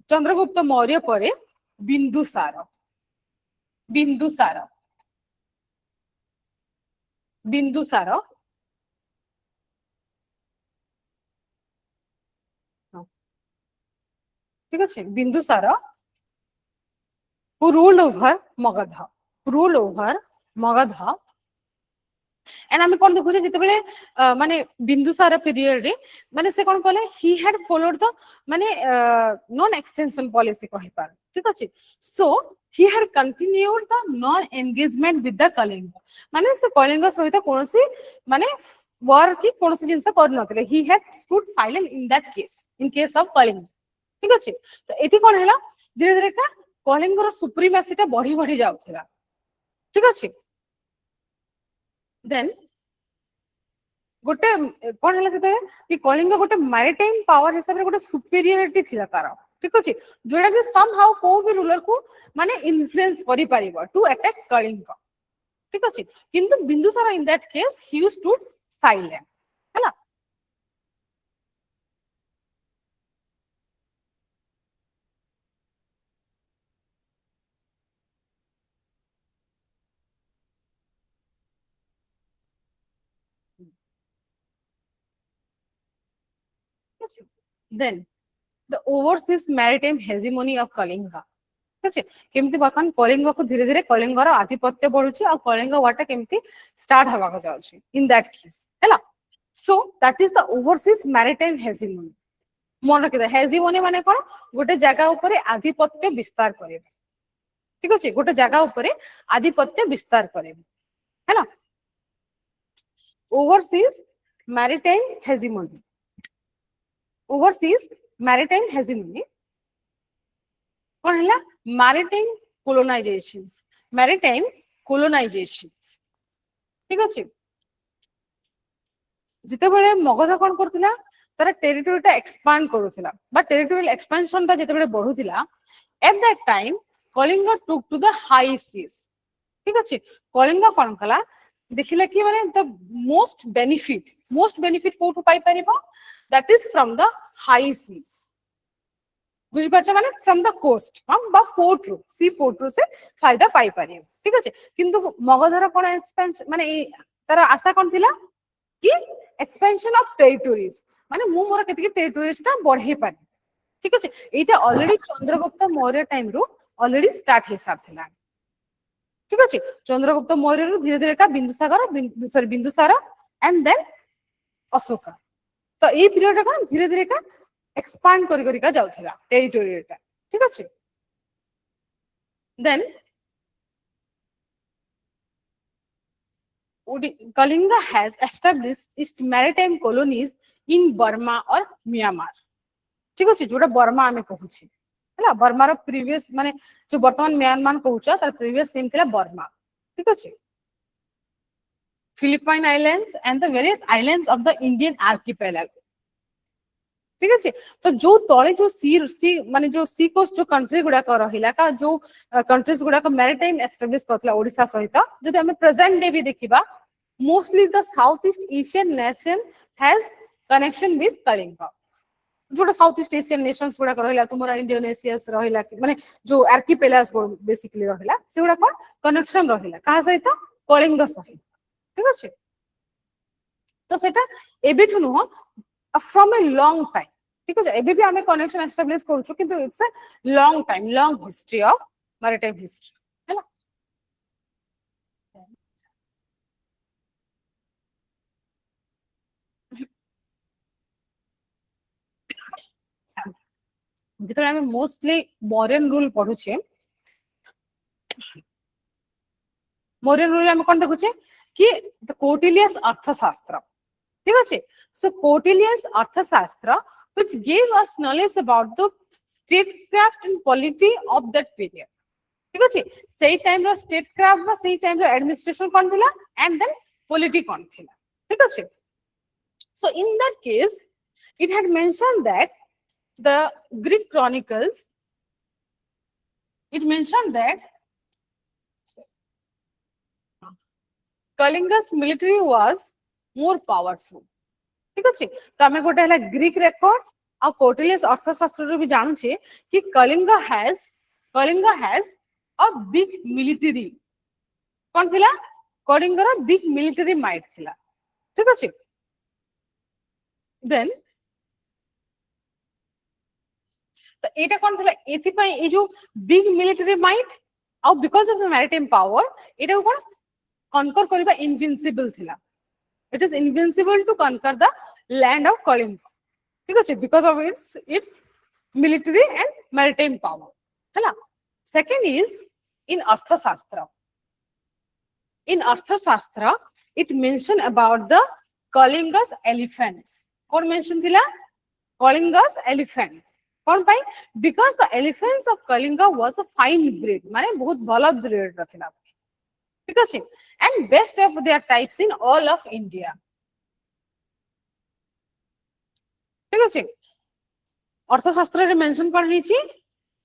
चंद्रगुप्त मौर्य परे बिंदुसार बिंदुसार बिंदुसार ठीक अछि Bindusara who ruled over Magadha and आमे कोन देखुचे जते बेले माने बिंदुसार पीरियड रे माने से कोन कहले ही हैड फॉलोड द माने नॉन एक्सटेंशन पॉलिसी कहि पार ठीक अछि so he had continued the non engagement with the Kalinga माने से कलिंग सहित कोनसी माने वार की कोनसी जिंस कर नथिले he had stood silent in that case in case of Kalinga ठीक अछि तो एठी कोन हैला धीरे धीरे का कलिंगर सुप्रीमेसी ता बढ़ी बढ़ी जाउथिला ठीक अछि देन गोटे कोन हैला सेते कि कलिंग गोटे मैरिटाइम पावर हिसाब रे गोटे सुपीरियरिटी थिला तार ठीक अछि जोडा कि सम हाउ को भी रूलर को माने इन्फ्लुएंस करि परिबो टू अटैक कलिंग ठीक अछि किंतु Bindusara in that case he stood silent हैला then the overseas maritime hegemony of Kalinga ठीक अछि केमती बर्तमान कलिंग को धीरे धीरे कलिंगर आधिपत्य बढ़ुची आ कलिंग वाटा केमती स्टार्ट हवा को जाउची इन दैट केस हैला so that is the overseas maritime hegemony मन रखिदा हेजिमोनी माने कोन गोटे जगह ऊपर आधिपत्य विस्तार करे ठीक अछि गोटे जगह ऊपर आधिपत्य विस्तार करे हैला overseas maritime hegemony overseas maritime hegemony कौन है मैरिटाइम कोलोनाइजेशंस मैरिटाइम कोलोनाइजेशंस ठीक अछि जिते बेले मगध कोन करथिला तार टेरिटरी टा एक्सपांड करूथिला बट टेरिटोरियल एक्सपेंशन ता जिते बेले बढ़ुथिला at that time Kalinga took to the high seas ठीक अछि कलिंग कोन कला देखिला कि माने द मोस्ट बेनिफिट कोठु पाई परिबो that is from the high seas बुझ पाछ माने फ्रॉम द कोस्ट हम बा पोर्ट रू सी पोर्ट रू से फायदा पाई परिबो ठीक अछि किंतु मगधर कोन एक्सपेंशन माने तार आशा कोन थिला कि एक्सपेंशन ऑफ टेरिटोरीज माने मु मोर केति टेरिटोरीज ता बढ़े पारे ठीक अछि एटा ऑलरेडी चंद्रगुप्त मौर्य टाइम रू ऑलरेडी स्टार्ट हे साथिला ठीक अछि चंद्रगुप्त मौर्य रू धीरे धीरे का बिंदुसार एंड देन अशोक तो ए पीरियड का धीरे धीरे का एक्सपांड करी का जाउथिला टेरिटोरी टा ठीक अछि then Kalinga has established its maritime colonies in Burma or Myanmar ठीक अछि जोटा बर्मा आमे कहूछि हैला बर्मा रो प्रीवियस माने जो वर्तमान म्यांमार कहूछ तार प्रीवियस नेम थिला बर्मा ठीक अछि Philippine islands and the various islands of the Indian archipelago ठीक अछि तो जो तळे जो सी माने जो सी कोस्ट जो कंट्री गुडा को रहिला का जो कंट्रीज गुडा को मैरिटाइम एस्टैब्लिश करथला ओडिसा सहित जदि हम प्रेजेंट डे भी देखिबा mostly the south east Asian nation has connection with Kalinga जोटा साउथ ईस्ट एशियन नेशंस गुडा को रहिला तुमरा इंडोनेशियास रहिला माने जो आर्किपेलास बेसिकली रहिला से गुडा को कनेक्शन रहिला का सहित कलिंगा सहित ठीक अछि तो सेटा एबिठु नो फ्रॉम ए लॉन्ग टाइम ठीक अछि एबे भी हमें कनेक्शन एस्टैब्लिश करूछु किंतु it's a long time long history of maritime history हैला जेतले हमें मोस्टली मौर्यन रूल पढुछे मौर्यन रूल हम कोन देखुछे कि द कौटिल्यस अर्थशास्त्र ठीक अछि सो कौटिल्यस अर्थशास्त्र which gave us knowledge about the statecraft and polity of that period ठीक अछि सेही टाइम रो स्टेटक्राफ्ट बा सेही टाइम रो एडमिनिस्ट्रेशन कोन थिला एंड देन पॉलिटी कोन थिला ठीक अछि so in that case it had mentioned that the Greek chronicles it mentioned that Kalinga's military was more powerful ठीक अछि तो हमें गोटे हला ग्रीक रेकॉर्ड्स आ कौटिल्यस अर्थशास्त्र रो भी जानु छे कि Kalinga has a big military कोन थिला कलिंगा रो बिग मिलिटरी माइट थिला ठीक अछि देन तो एटा कोन थिला एति पई ए जो बिग मिलिटरी माइट आ because of the maritime power एटा कोन कनकर करबा इनविंसिबल थिला it is invincible to conquer the land of Kalinga ठीक अछि because of its military and maritime power हैला second is in arthashastra it mention about the Kalinga's elephants cone mention थिला Kalinga's elephant cone pi because the elephants of Kalinga was a fine breed माने बहुत भलो breed रथिला ठीक अछि and best of their types in all of India ठीक अछि अर्थशास्त्र रे मेंशन कोन हेछि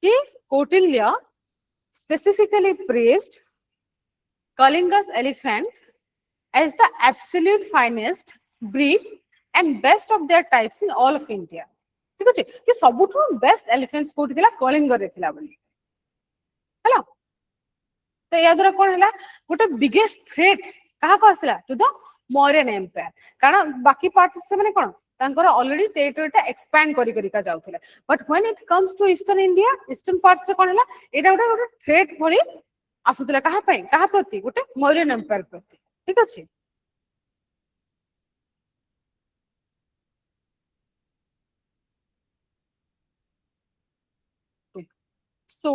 कि Kautilya specifically praised Kalinga's elephant as the absolute finest breed and best of their types in all of India. ठीक अच्छे कि सबुठु बेस्ट एलिफेंट्स कोठी थिला कलिंग रे थिला बोली हैला तो या द्वारा कोन हैला गोटे बिगेस्ट थ्रेट कहा को आसला टू द मौर्यन एम्पायर कारण बाकी पार्ट से माने कोन तांकर ऑलरेडी टेरिटरीटा एक्सपैंड करी करी का जाउथिला but when it comes to eastern India eastern parts रे कोन हैला एटा गोटे थ्रेट भली आसुथिला कहा पई कहा प्रति गोटे मौर्यन एम्पायर प्रति ठीक अछि So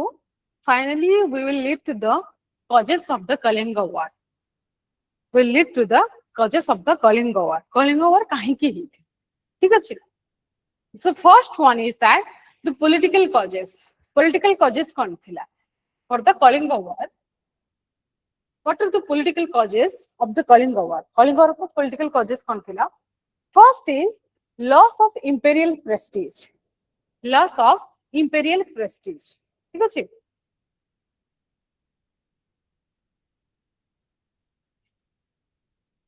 finally we will lead to the causes of the Kalinga War. Will lead to the causes of the Kalinga War. Kalinga War kahin ki hi thi? ठीक है So first one is that the political causes. Political causes कौन थिला? For the Kalinga War. What are the political causes of the Kalinga War? Kalinga War को political causes कौन थिला? First is loss of imperial prestige. Loss of imperial prestige. ठीक अछि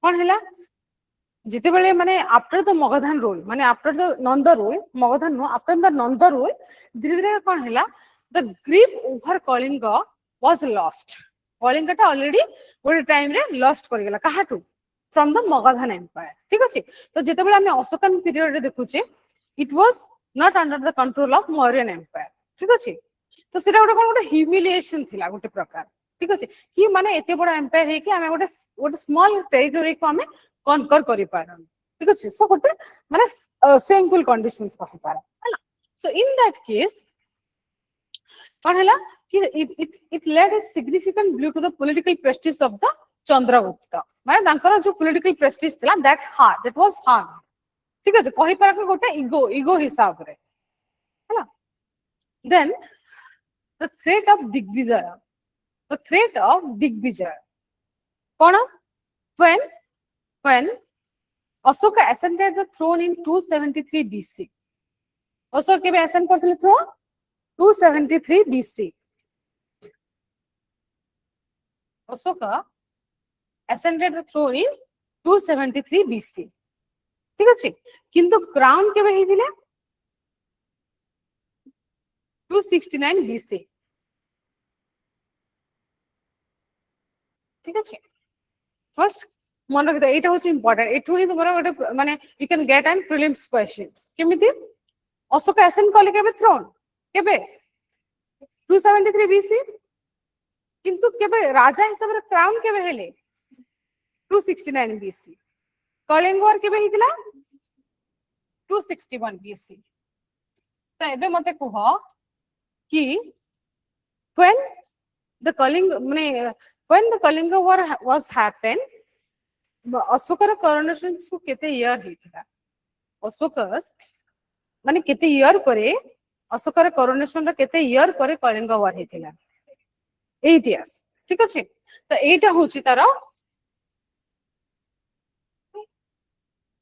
कौन हैला जिते बेले माने आफ्टर द मगधान रूल माने after the Nanda rule Magadhan no after the Nanda rule धीरे धीरे कौन हैला the grip over Kalinga was lost कलिंगटा ऑलरेडी गोटे टाइम रे लॉस्ट कर गेला काहाटू फ्रॉम द मगधान एम्पायर ठीक अछि तो जिते बेले हमें अशोकन पीरियड रे देखुचे it was not under the control of Mauryan empire ठीक अछि तो सेटा गोटे कोन गोटे ह्यूमिलिएशन थिला गोटे प्रकार ठीक अछि कि माने एते बड़ एम्पायर हे कि हमें गोटे गोटे स्मॉल टेरिटरी को हमें कॉन्कर करि पारन ठीक अछि सो गोटे माने सेमफुल कंडीशंस कहि पारा हैला सो इन दैट केस कोन हैला कि it led a significant blow to the political prestige of the Chandragupta माने तांकर जो पॉलिटिकल प्रेस्टीज थिला दैट वाज हार्म ठीक अछि कहि पारा कि गोटे ईगो हिसाब रे हैला then the threat of Digvijaya. The threat of Digvijaya. Kona? When Ashoka ascended the throne in 273 BC. Ashoka kebe ascend korthile throne? 273 BC. Ashoka ascended the throne in 273 BC. ठीक अछि किंतु क्राउन केबे हेतिले 269 BC. ठीक अछि first मन रखिदा एटा होच important एठु ही तुम्हारा गोटे माने you can get an prelims questions केमिति अशोक एसेंड कले केबे थ्रोन केबे 273 बीसी किंतु केबे राजा हिसाब रे क्राउन केबे हेले 269 बीसी कलिंग वॉर केबे हितला 261 बीसी तो एबे मते कुह कि when the Kalinga War was happened, Ashoka's coronation to kete year hitila. Ashoka's माने केते year परे Ashoka's coronation रा केते year परे Kalinga War hitila. 8 years. ठीक अछि तो एटा होची तारा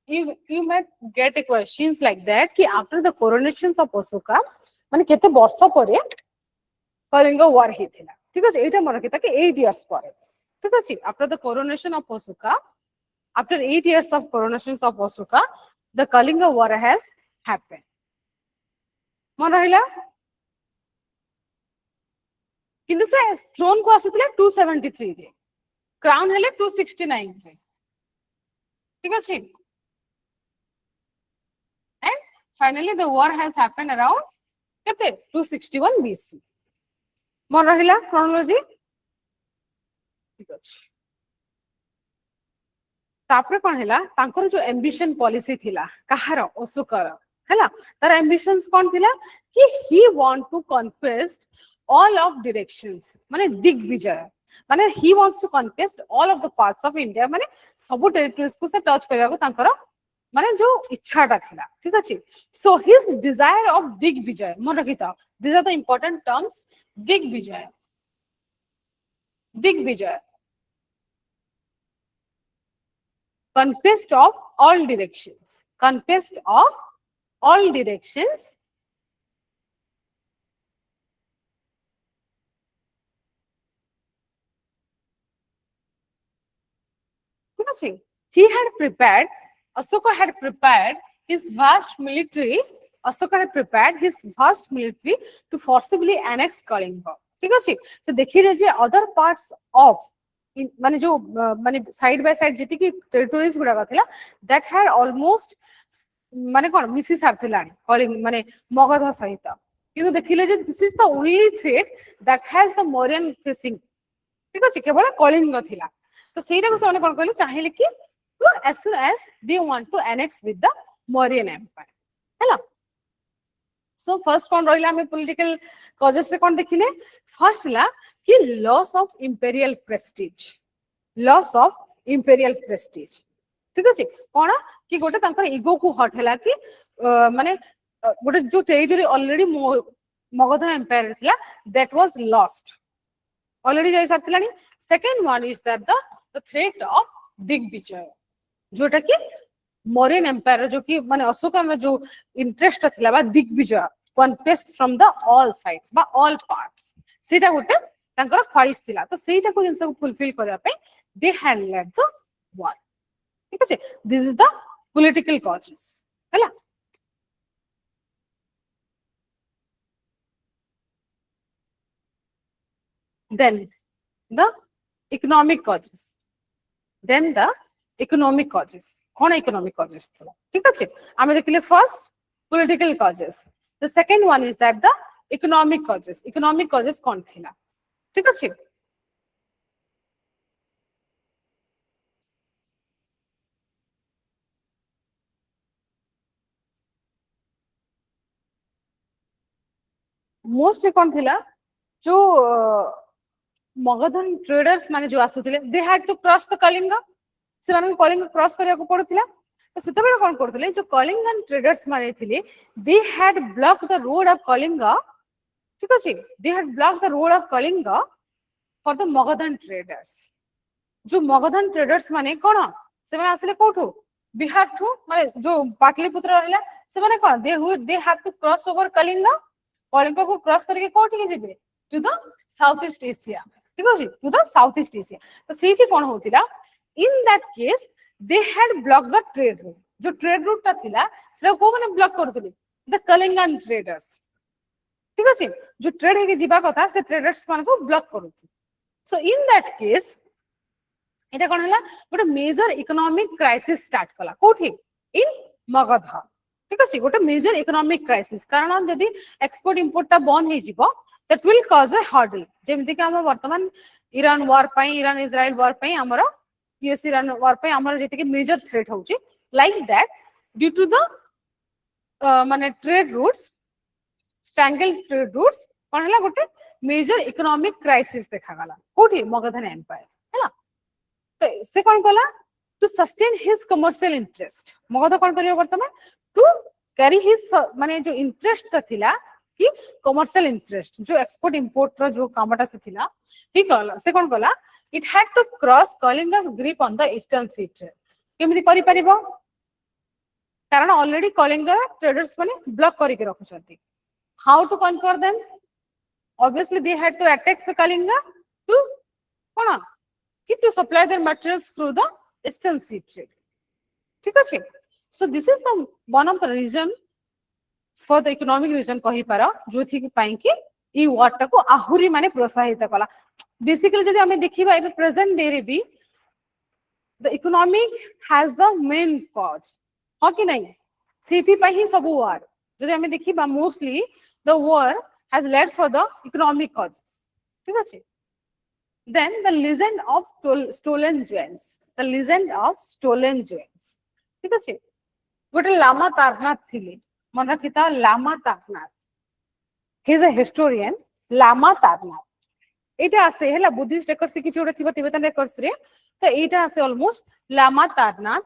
you might get a questions like that कि after the coronations of Ashoka माने केते वर्ष परे Kalinga War hitila. ठीक अछि एटा मन रखिता कि 8 years परे ठीक अछि after the coronation of Ashoka after 8 years of coronations of Ashoka the Kalinga War has happened मन रहिला किंतु से थ्रोन को आसीतले 273 रे क्राउन हेले 269 रे ठीक अछि and finally the war has happened around केते 261 BC मन रहिला क्रोनोलॉजी ठीक अछि तापरे कोन हैला तांकर जो एम्बिशन पॉलिसी थिला कहार अशोकर हैला तार एम्बिशंस कोन थिला कि he want to conquest all of directions माने दिग्विजय माने he wants to conquest all of the parts of India माने सब टेरिटरीज को से टच करया को तांकर माने जो इच्छाटा थिला ठीक अछि so his desire of digvijay मन रखिता this are the important terms digvijay conquest of all directions আছে he had prepared Ashoka had prepared his vast military Ashoka had prepared his vast military to forcibly annex Kalinga ঠিক আছে তো দেখিলে যে other parts of মানে যে মানে side by side যেতিকি territories গুড়াক ଥିଲା that had almost মানে কোন মিশি সারथिलाଣି কলিং মানে মগধ সহিত কিন্তু দেখিলে যে this is the only threat that has the Mauryan facing ঠিক আছে কেবল কলিঙ্গ ଥିଲା তো সেইটাକୁ ସେମାନେ কোন କହିଲେ ଚାହିଁଲେ କି as soon as they want to annex with the Mauryan empire ହେଲା so first কোন রইলা আমি পলিটিক্যাল কজেস রে কোন দেখিলে ফার্স্ট লা কি loss of imperial prestige loss of imperial prestige ঠিক আছে কোন কি গোটে তাଙ୍କର ইগো কু হট ହେଲା କି মানে গোটে जो টেরিটরি অলরেডি মগধ এম্পায়ার ଥିଲା that was lost already যাই সারथिलानी second one is that the threat of Digvijay जोटा कि मौर्यन एम्पायर जो कि माने अशोका में जो इंटरेस्ट थिला बा दिग्विजय conquest from the all sides बा ऑल पार्ट्स सेटा गोटे तांकर ख्वाहिश थिला तो सेटा को जिंस को फुलफिल करया पे they had led the war ठीक है this is the political causes हैला then the economic causes then the economic causes কোন economic causes ଥିଲା ঠিক আছে আমি দেখিলে first political causes the second one is that the economic causes কোন ଥିଲା ঠিক আছে मोस्टली कोन थिला जो मगधन ट्रेडर्स माने जो आसुथिले they had to cross the Kalinga से माने कलिंगा क्रॉस करिया को पड़ुथिला तो सेते बेला कोन करथिले जो कलिंगन ट्रेडर्स माने थिले दे had block the road of Kalinga ठीक अछि दे had block the road of Kalinga for the Magadhan traders जो मगधन ट्रेडर्स माने कोन से माने आसले कोठो बिहार ठू माने जो पाटलिपुत्र रहला से माने कोन they had to cross over Kalinga Kalinga को क्रॉस करके कोठी के जेबे to the south east Asia ठीक अछि to the south east Asia तो सेठी कोन होतिला in that case they had block the trade route जो ट्रेड रूट ता थिला से को माने ब्लॉक करथिले द कलिंगन ट्रेडर्स ठीक अछि जो ट्रेड हे के जीवा कथा से ट्रेडर्स मान को ब्लॉक करूथि सो इन दैट केस एटा कोन हला गोटे मेजर इकोनॉमिक क्राइसिस स्टार्ट कला कोठी इन मगध ठीक अछि गोटे मेजर इकोनॉमिक क्राइसिस कारण यदि एक्सपोर्ट इंपोर्ट ता बंद हे जीवो that will cause a hurdle जेमति कि हम वर्तमान ईरान वॉर पई ईरान इजराइल वॉर पई हमरो यूएस ईरान वॉर पई हमरो जेति कि मेजर थ्रेट होची like that due to the माने trade routes strangle trade routes कोन हला गोटे मेजर इकोनॉमिक क्राइसिस देखा गला कोठी मगधन एम्पायर हैला तो से कोन कला to sustain his commercial interest Magadha कोन करियो वर्तमान टू कैरी हिज माने जो इंटरेस्ट थिला कि कमर्शियल इंटरेस्ट जो एक्सपोर्ट इंपोर्ट रो जो कामटा से थिला ठीक है से कोन कला it had to cross Kalinga's grip on the eastern sea trade केमिति करि परिबो कारण ऑलरेडी कलिंगा ट्रेडर्स माने ब्लॉक करि के रखु छथि how to conquer them obviously they had to attack the Kalinga to कोन कि to supply their materials through the eastern sea trade ठीक अछि so this is the one of the region for the economic region कहि पारा जो थी पाई कि ई ward को आहुरी माने प्रोत्साहित कला बेसिकली जदि हमें देखिबा ए प्रेजेंट डे रे भी the economic has the main cause हो कि नहीं सेति पई ही सब वार जदि हमें देखिबा mostly the war has led for the economic causes ठीक अछि then the legend of stolen jewels ठीक अछि गोटे लामा तारनाथ थिले मन रखिता Lama Taranath he is a historian Lama Taranath एटा आसे हैला बुद्धिस्ट रेकॉर्ड से किछि ओटा थिबा तिबेतन रेकॉर्ड्स रे तो एटा आसे ऑलमोस्ट लामा तारनाथ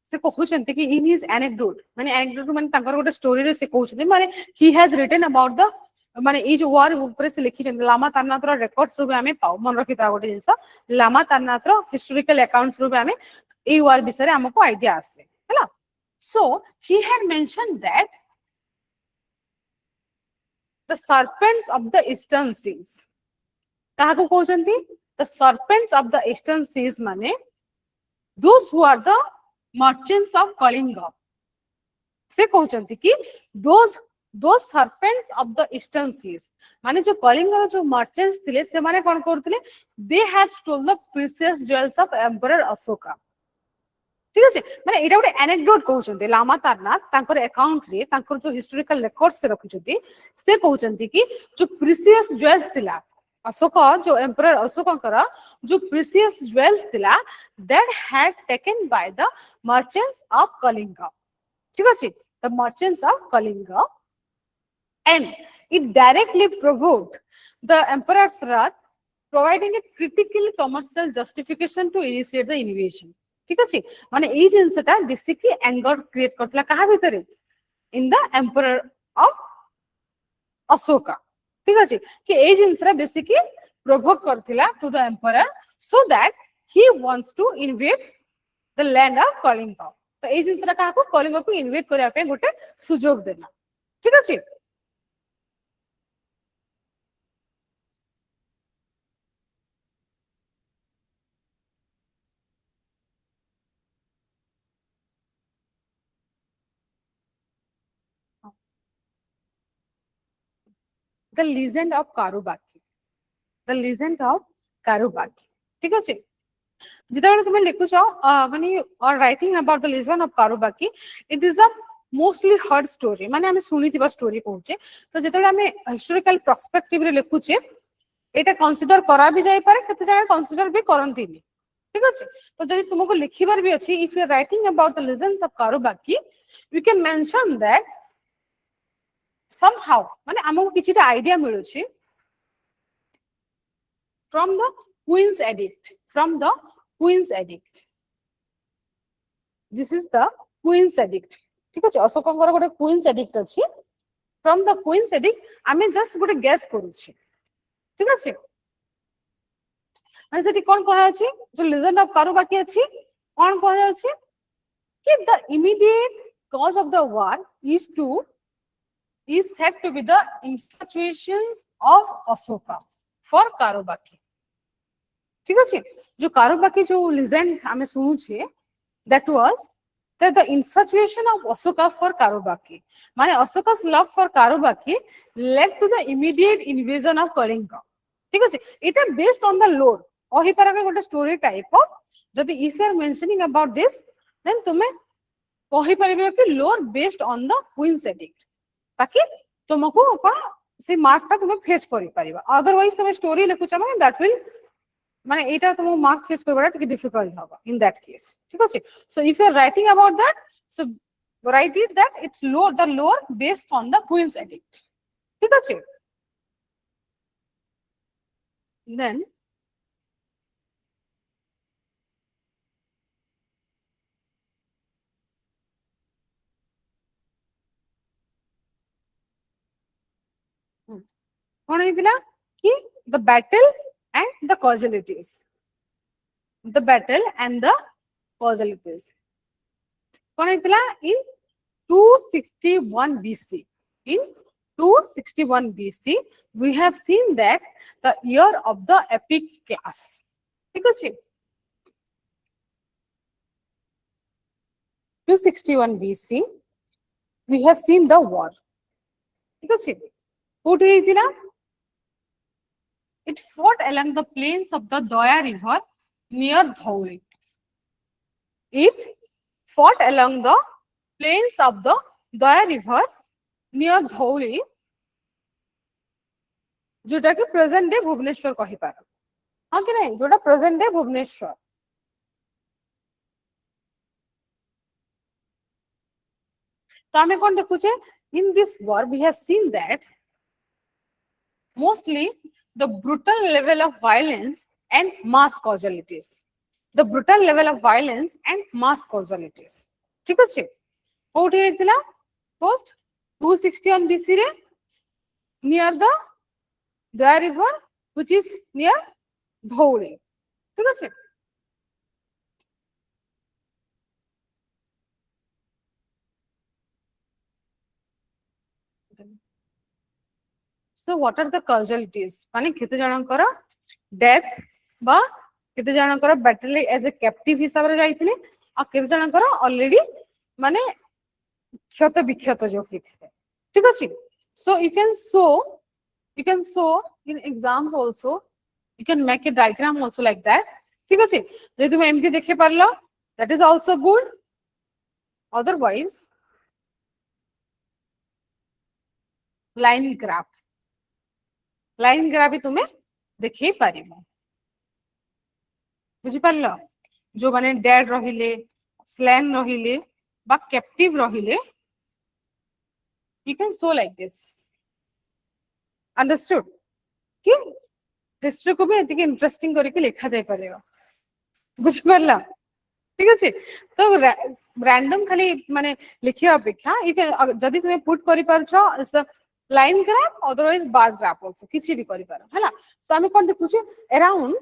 से कहउछन्ते कि इन हिज एनेक्डोट माने एनेक्डोट माने तांकर गोटे स्टोरी रे से कहउछन्ते माने he has written about the माने ई जो वार ऊपर से लिखी छन लामा तारनाथ रो रेकॉर्ड्स रो हमें पाऊ मन रखिता गोटे जिंस लामा तारनाथ रो हिस्टोरिकल अकाउंट्स रो हमें ई वार विषय हमको आईडिया आसे हैला so he had mentioned that the serpents of the eastern seas कहा को कहउछंती the serpents of the eastern seas माने those who are the merchants of Kalinga से कहउछंती कि those serpents of the eastern seas माने जो कलिंगा जो merchants थिले से माने कोन करथिले they had stole the precious jewels of emperor Ashoka ठीक আছে মানে এটা ଗୋଟେ anecdote कहउछंती लामा तारनाथ तांकर अकाउंट रे तांकर जो हिस्टोरिकल रिकॉर्ड्स से रखुछंती से कहउछंती कि जो प्रीसियस ज्वेल्स थिला अशोक जो एम्परर अशोककर जो प्रीसियस ज्वेल्स थिला that had taken by the merchants of Kalinga ठीक अछि the merchants of Kalinga and it directly provoked the emperors wrath providing a critical commercial justification to initiate the invasion ठीक अछि माने ई जिंसटा बेसिकली एंगर क्रिएट करतला कहा भीतर in the emperor of Ashoka ठीक अछि कि ए जिंसरा बेसिकली प्रोवोक करथिला to the emperor so that he wants to invade the land of Kalinga तो ए जिंसरा कहा को कलिंगा को इन्वेड करिया पे गोटे सुजोग देला ठीक अछि the legend of Karubaki the legend of Karubaki ठीक अछि जितेबाला तुम लिखुछ माने are writing about the legend of Karuvaki it is a mostly heard story माने हमें सुनिथिबा स्टोरी कहूचे तो जितेबाला हमें हिस्टोरिकल पर्सपेक्टिव रे लिखुचे एटा कंसीडर करा भी जाय पारे कते जगह कंसीडर भी करंतीनी ठीक अछि तो जदि तुमको लिखिबार भी अछि if you are writing about the legends of Karuvaki you can mention that somehow माने हमको किछिटा आईडिया मिलुछि from the Queen's Edict this is the Queen's Edict ठीक अछि अशोकंकर गोटे Queen's Edict अछि from the Queen's Edict आमे जस्ट गोटे गेस करूछि ठीक अछि माने सेठी कोन कहै अछि जो लेजेंड ऑफ कारुबाकी अछि कोन कहै अछि कि the immediate cause of the war is said to be the infatuations of Ashoka for Karubaki ठीक अछि जो कारुबाकी जो लेजेंड हमें सुनु छे that was that the infatuation of Ashoka for Karubaki माने Ashoka's love for Karubaki led to the immediate invasion of Kalinga ठीक अछि it is based on the lore कहि पारा के गोटे स्टोरी टाइप ऑफ जदि if you are mentioning about this then तुमे कहि परिबे कि lore based on the Queen's Edict ताकि तुमको कोन से मार्क ता तुमे फेच करि परिबा अदरवाइज तुमे स्टोरी लिखुछ माने दैट विल माने एटा तुम मार्क फेच करबा टिके डिफिकल्ट होगा इन दैट केस ठीक अछि so if you are writing about that so write it that it's lore based on the Queen's Edict ठीक अछि देन कोन हितला कि the battle and the casualties the battle and the casualties कोन हितला in 261 BC in 261 BC we have seen that the year of the epic class ठीक अछि 261 BC we have seen the war ठीक अछि कोठी हितला it fought along the plains of the Daya river near Dhauli. It fought along the plains of the Daya river near Dhauli, जोटा कि present day Bhubaneswar कहि पार हां कि नहीं जोटा प्रेजेंट डे भुवनेश्वर तो हमें कोन देखुचे in this war we have seen that mostly the brutal level of violence and mass casualties ठीक अछि कोठी हेतिला फर्स्ट 261 BC रे near the Daya river which is near Dhauli. ঠিক আছে? So what are the casualties? মানে কেতে জনଙ୍କର death বা কেতে ଜଣଙ୍କର battle as a captive ହିସାବରେ ଯାଇଥିଲେ ଆଉ କେତେ ଜଣଙ୍କର already ମାନେ କ୍ଷତ ବିକ୍ଷତ ଯୋଉ ହେଇଥିଲେ ଠିକ ଅଛି so you can show in exams also you can make a diagram also like that ঠিক ଅଛି ଯଦି তুমি ଏମିତି ଦେଖି ପାରିଲ that is also good otherwise line graph ବି ତୁମେ ଦେଖେଇ ପାରିବ ବୁଝିପାରିଲ जो माने डेड रहिले स्लेन रहिले बा कैप्टिव रहिले you can show like this understood कि हिस्ट्री को भी एतिके इंटरेस्टिंग करके लिखा जाय पारेगा बुझ परला ठीक अछि तो रैंडम खाली माने लिखिया अपेक्षा जदी तुमे पुट करि परछो line graph otherwise bar graph also किछि भी करि पारो हला सो हम कोन देखु छी around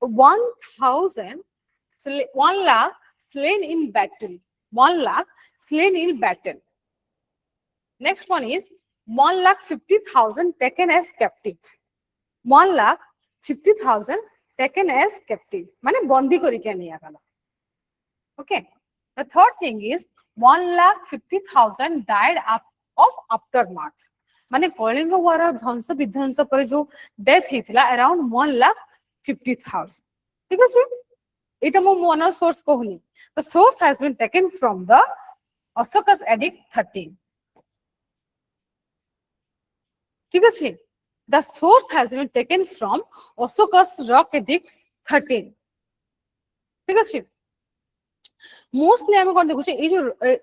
1 lakh slain in battle 1 lakh slain in battle next one is 1,50,000 taken as captive 1,50,000 taken as captive माने बंदी करके निया गला okay the third thing is 1,50,000 died of aftermath माने कलिंग वार ध्वंस विध्वंस पर जो डेथ हेतिला अराउंड 1,50,000 ठीक अछि एटा मो मोनर source कहूनी the source has been taken from the Ashoka's edict 13 ठीक अछि the source has been taken from Ashoka's rock edict 13 ठीक अछि मोस्टली हम कोन देखु छी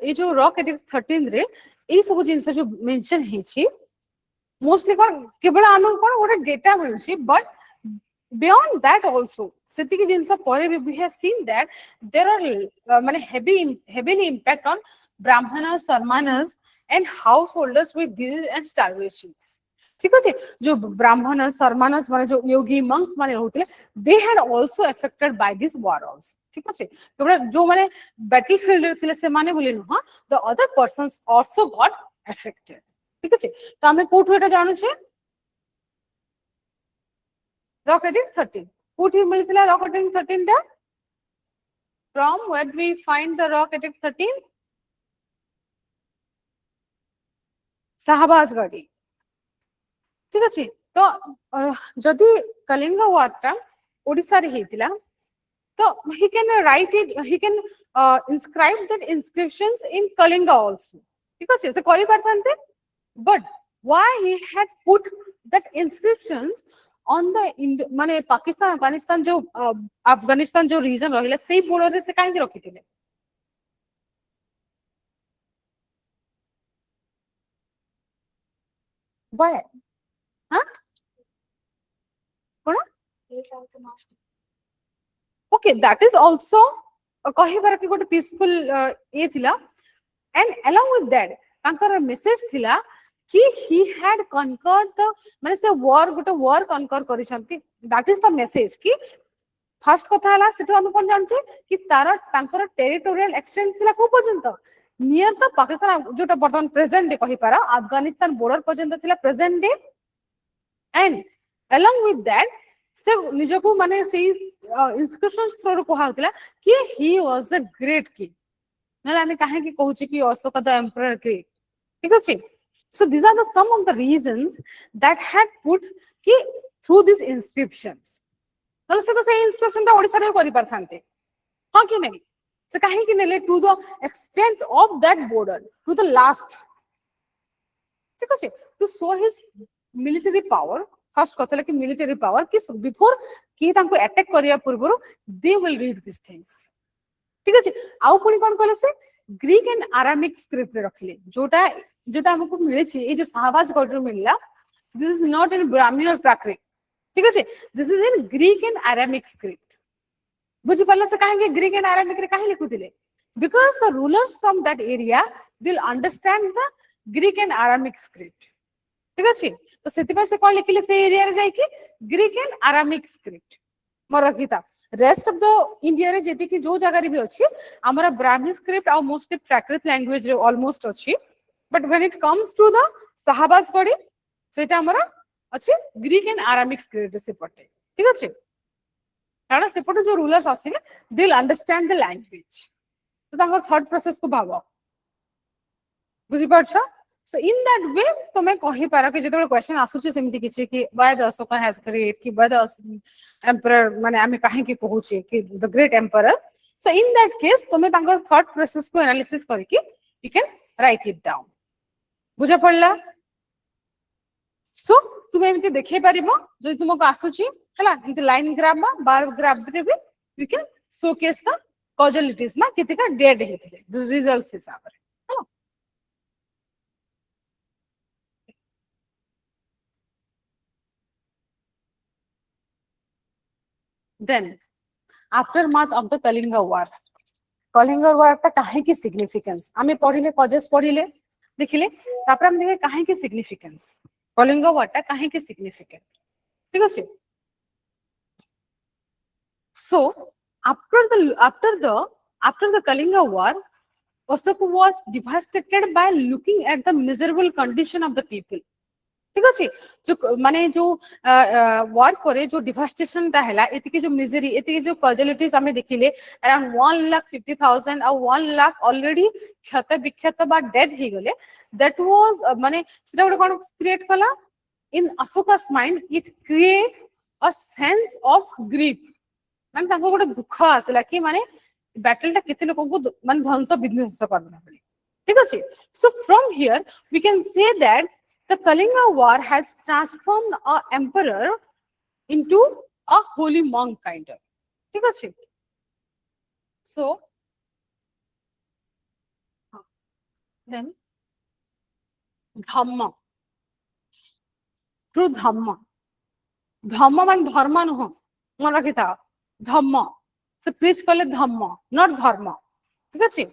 ए जो रॉक एडिक्ट 13 रे ए सब जिंस जो मेंशन हे छी मोस्टली कोन केवल हम कोन ओटा डेटा मिल छी बट beyond that also सेति के जिंस परे we have seen that there are माने heavily impact on brahmanas sarmanas and householders with disease and starvations ठीक अछि जो ब्राह्मण सरमानस माने जो योगी मंक्स माने होतले they had also affected by this war also ठीक अछि केवल जो माने बैटलफील्ड रे थिले से माने बोली न the other persons also got affected ठीक अछि त हम कोठो एटा जानु छे रॉक एडिक्ट 13 कोठी मिलथिला रॉक एडिक्ट 13 दा from where we find the rock edict 13 Shahbazgarhi ठीक अछि तो जदि कलिंग वार टा ओडिसा रे हेतिला तो he can write it he can inscribe that inscriptions in Kalinga also ठीक अछि से करि परथांते but why he had put that inscriptions on the माने पाकिस्तान अफगानिस्तान जो अफगानिस्तान जो रीजन रहिला सेही बॉर्डर रे से काहे की रखिथिले why हां कोन okay that is also कहिबार कि गोटे पीसफुल ए थिला and along with that तांकर मेसेज थिला कि he had conquered the माने से war गोटे war conquer करिसंती that is the message कि फर्स्ट कथा हला सेठो हम कोन जानछे कि तार तांकर टेरिटोरियल एक्सटेंड थिला को पर्यंत नियर द पाकिस्तान जोटा वर्तमान प्रेजेंट डे कहि पारा अफगानिस्तान बॉर्डर पर्यंत थिला present day and along with that से निजको माने से इंस्क्रिप्शंस थ्रू को हाउतला कि he was a great king नला हम काहे कि कहू छी कि अशोक द एम्परर ग्रेट ठीक अछि so these are the some of the reasons that had put कि through these inscriptions नला से तो से इंस्क्रिप्शन ता ओडिसा रे करि परथांते हां कि नहीं से काहे कि नेले to the extent of that border to the last ठीक अछि to show his military power first कथले कि मिलिटरी पावर कि बिफोर कि तांको अटैक करिया पूर्व they will read this things ठीक अछि आउ पुनी कोन कहले से ग्रीक एंड अरामिक स्क्रिप्ट रखले जोटा हमको मिले छी ए जो शाहबाज गढ़ मिलला this is not in Brahmi or Prakrit ठीक अछि this is in Greek and Aramaic script बुझि पल्ला से काहे ग्रीक एंड अरामिक रे काहे लिखुतिले because the rulers from that area will understand the Greek and Aramaic script ठीक अछि तो सेति पे से कोन लिखिले से एरिया रे जाई कि ग्रीक एंड अरामिक स्क्रिप्ट मोर रखिता रेस्ट ऑफ द इंडिया रे जेति कि जो जगह रे भी अछि हमरा ब्राह्मी स्क्रिप्ट आ मोस्टली प्राकृत लैंग्वेज रे ऑलमोस्ट अछि but when it comes to the Shahbazgarhi सेटा हमरा अछि ग्रीक एंड अरामिक स्क्रिप्ट से पटे ठीक अछि कारण से पटे जो रूलर्स आसिले they will understand the language तो तांगर थॉट प्रोसेस को भाबो बुझि पाछा सो इन दैट वे तुमे कहि पारा कि जेते क्वेश्चन आसुची सेमति किछि कि why the Ashoka has create कि व्हाई द एम्परर माने आमे काहे कि कहू छी कि the great emperor so in that case तुमे तांगर थॉट प्रोसेस को एनालिसिस करके you can right it down बुझा पड़ला सो तुमे एमति देखै परिबो जे तुमको आसुची हला एमति लाइन ग्राफ बा बार ग्राफ रे भी यू कैन शोकेस द कॉजलिटीज मा कितिका डेड हेथिले रिजल्ट्स हिसाब रे then aftermath of the Kalinga war ता काहे की सिग्निफिकेंस आमे पढिले कॉजेस पढिले देखिले तापर हम देखे काहे की सिग्निफिकेंस कलिंगा वार ता काहे की सिग्निफिकेंट ठीक अछि so after the Kalinga war Ashoka was devastated by looking at the miserable condition of the people ठीक अछि जो माने जो वार करे जो डिवास्टेशन ता हैला एतिके जो मिजरी एतिके जो कॉजलिटीज हमें देखिले अराउंड 1,50,000 और 1 लाख ऑलरेडी क्षत विक्षत बा डेड हे गले दैट वाज माने सेटा गोटे कोन क्रिएट कला in Ashoka's mind it create a sense of grief माने ताको गोटे दुख आसला कि माने बैटल ता केते लोक को माने ध्वंस विध्वंस करना पड़े ठीक अछि so from here we can say that the Kalinga war has transformed a emperor into a holy monk kind of ठीक अछि so then dhamma through dhamma मान धर्म नुह मन रखिथा धम्म से प्रीच कले धम्म नॉट धर्म ठीक अछि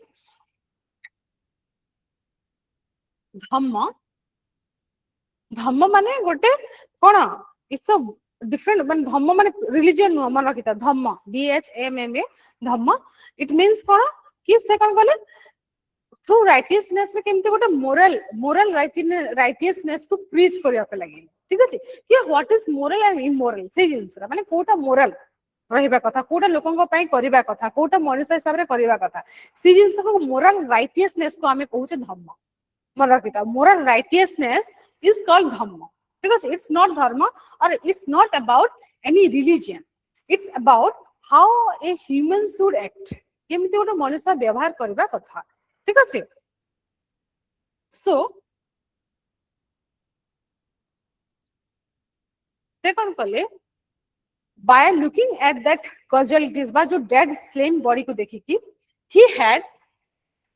धम्म माने गोटे कोन इट्स अ डिफरेंट माने धम्म माने रिलीजन नुह मन रखिता धम्म DHMMA धम्म इट मींस कोन कि से कोन गले थ्रू राइटियसनेस रे केमते गोटे मोरल राइटियसनेस को प्रीच करिया के लागि ठीक अछि कि what is moral and immoral से जिंस माने कोटा मोरल रहिबा कथा कोटा लोकन पई करिबा कथा कोटा मनुष्य हिसाब रे करिबा कथा से जिंस को मोरल राइटियसनेस को हमें कहू छे धम्म मन रखिता moral righteousness is called dhamma because it's not dharma or it's not about any religion it's about how a human should act केमती गोटे मनुष्य व्यवहार करबा कथा ठीक अछि सो से कोन कले by looking at that casualties बा जो dead slain body को देखि कि he had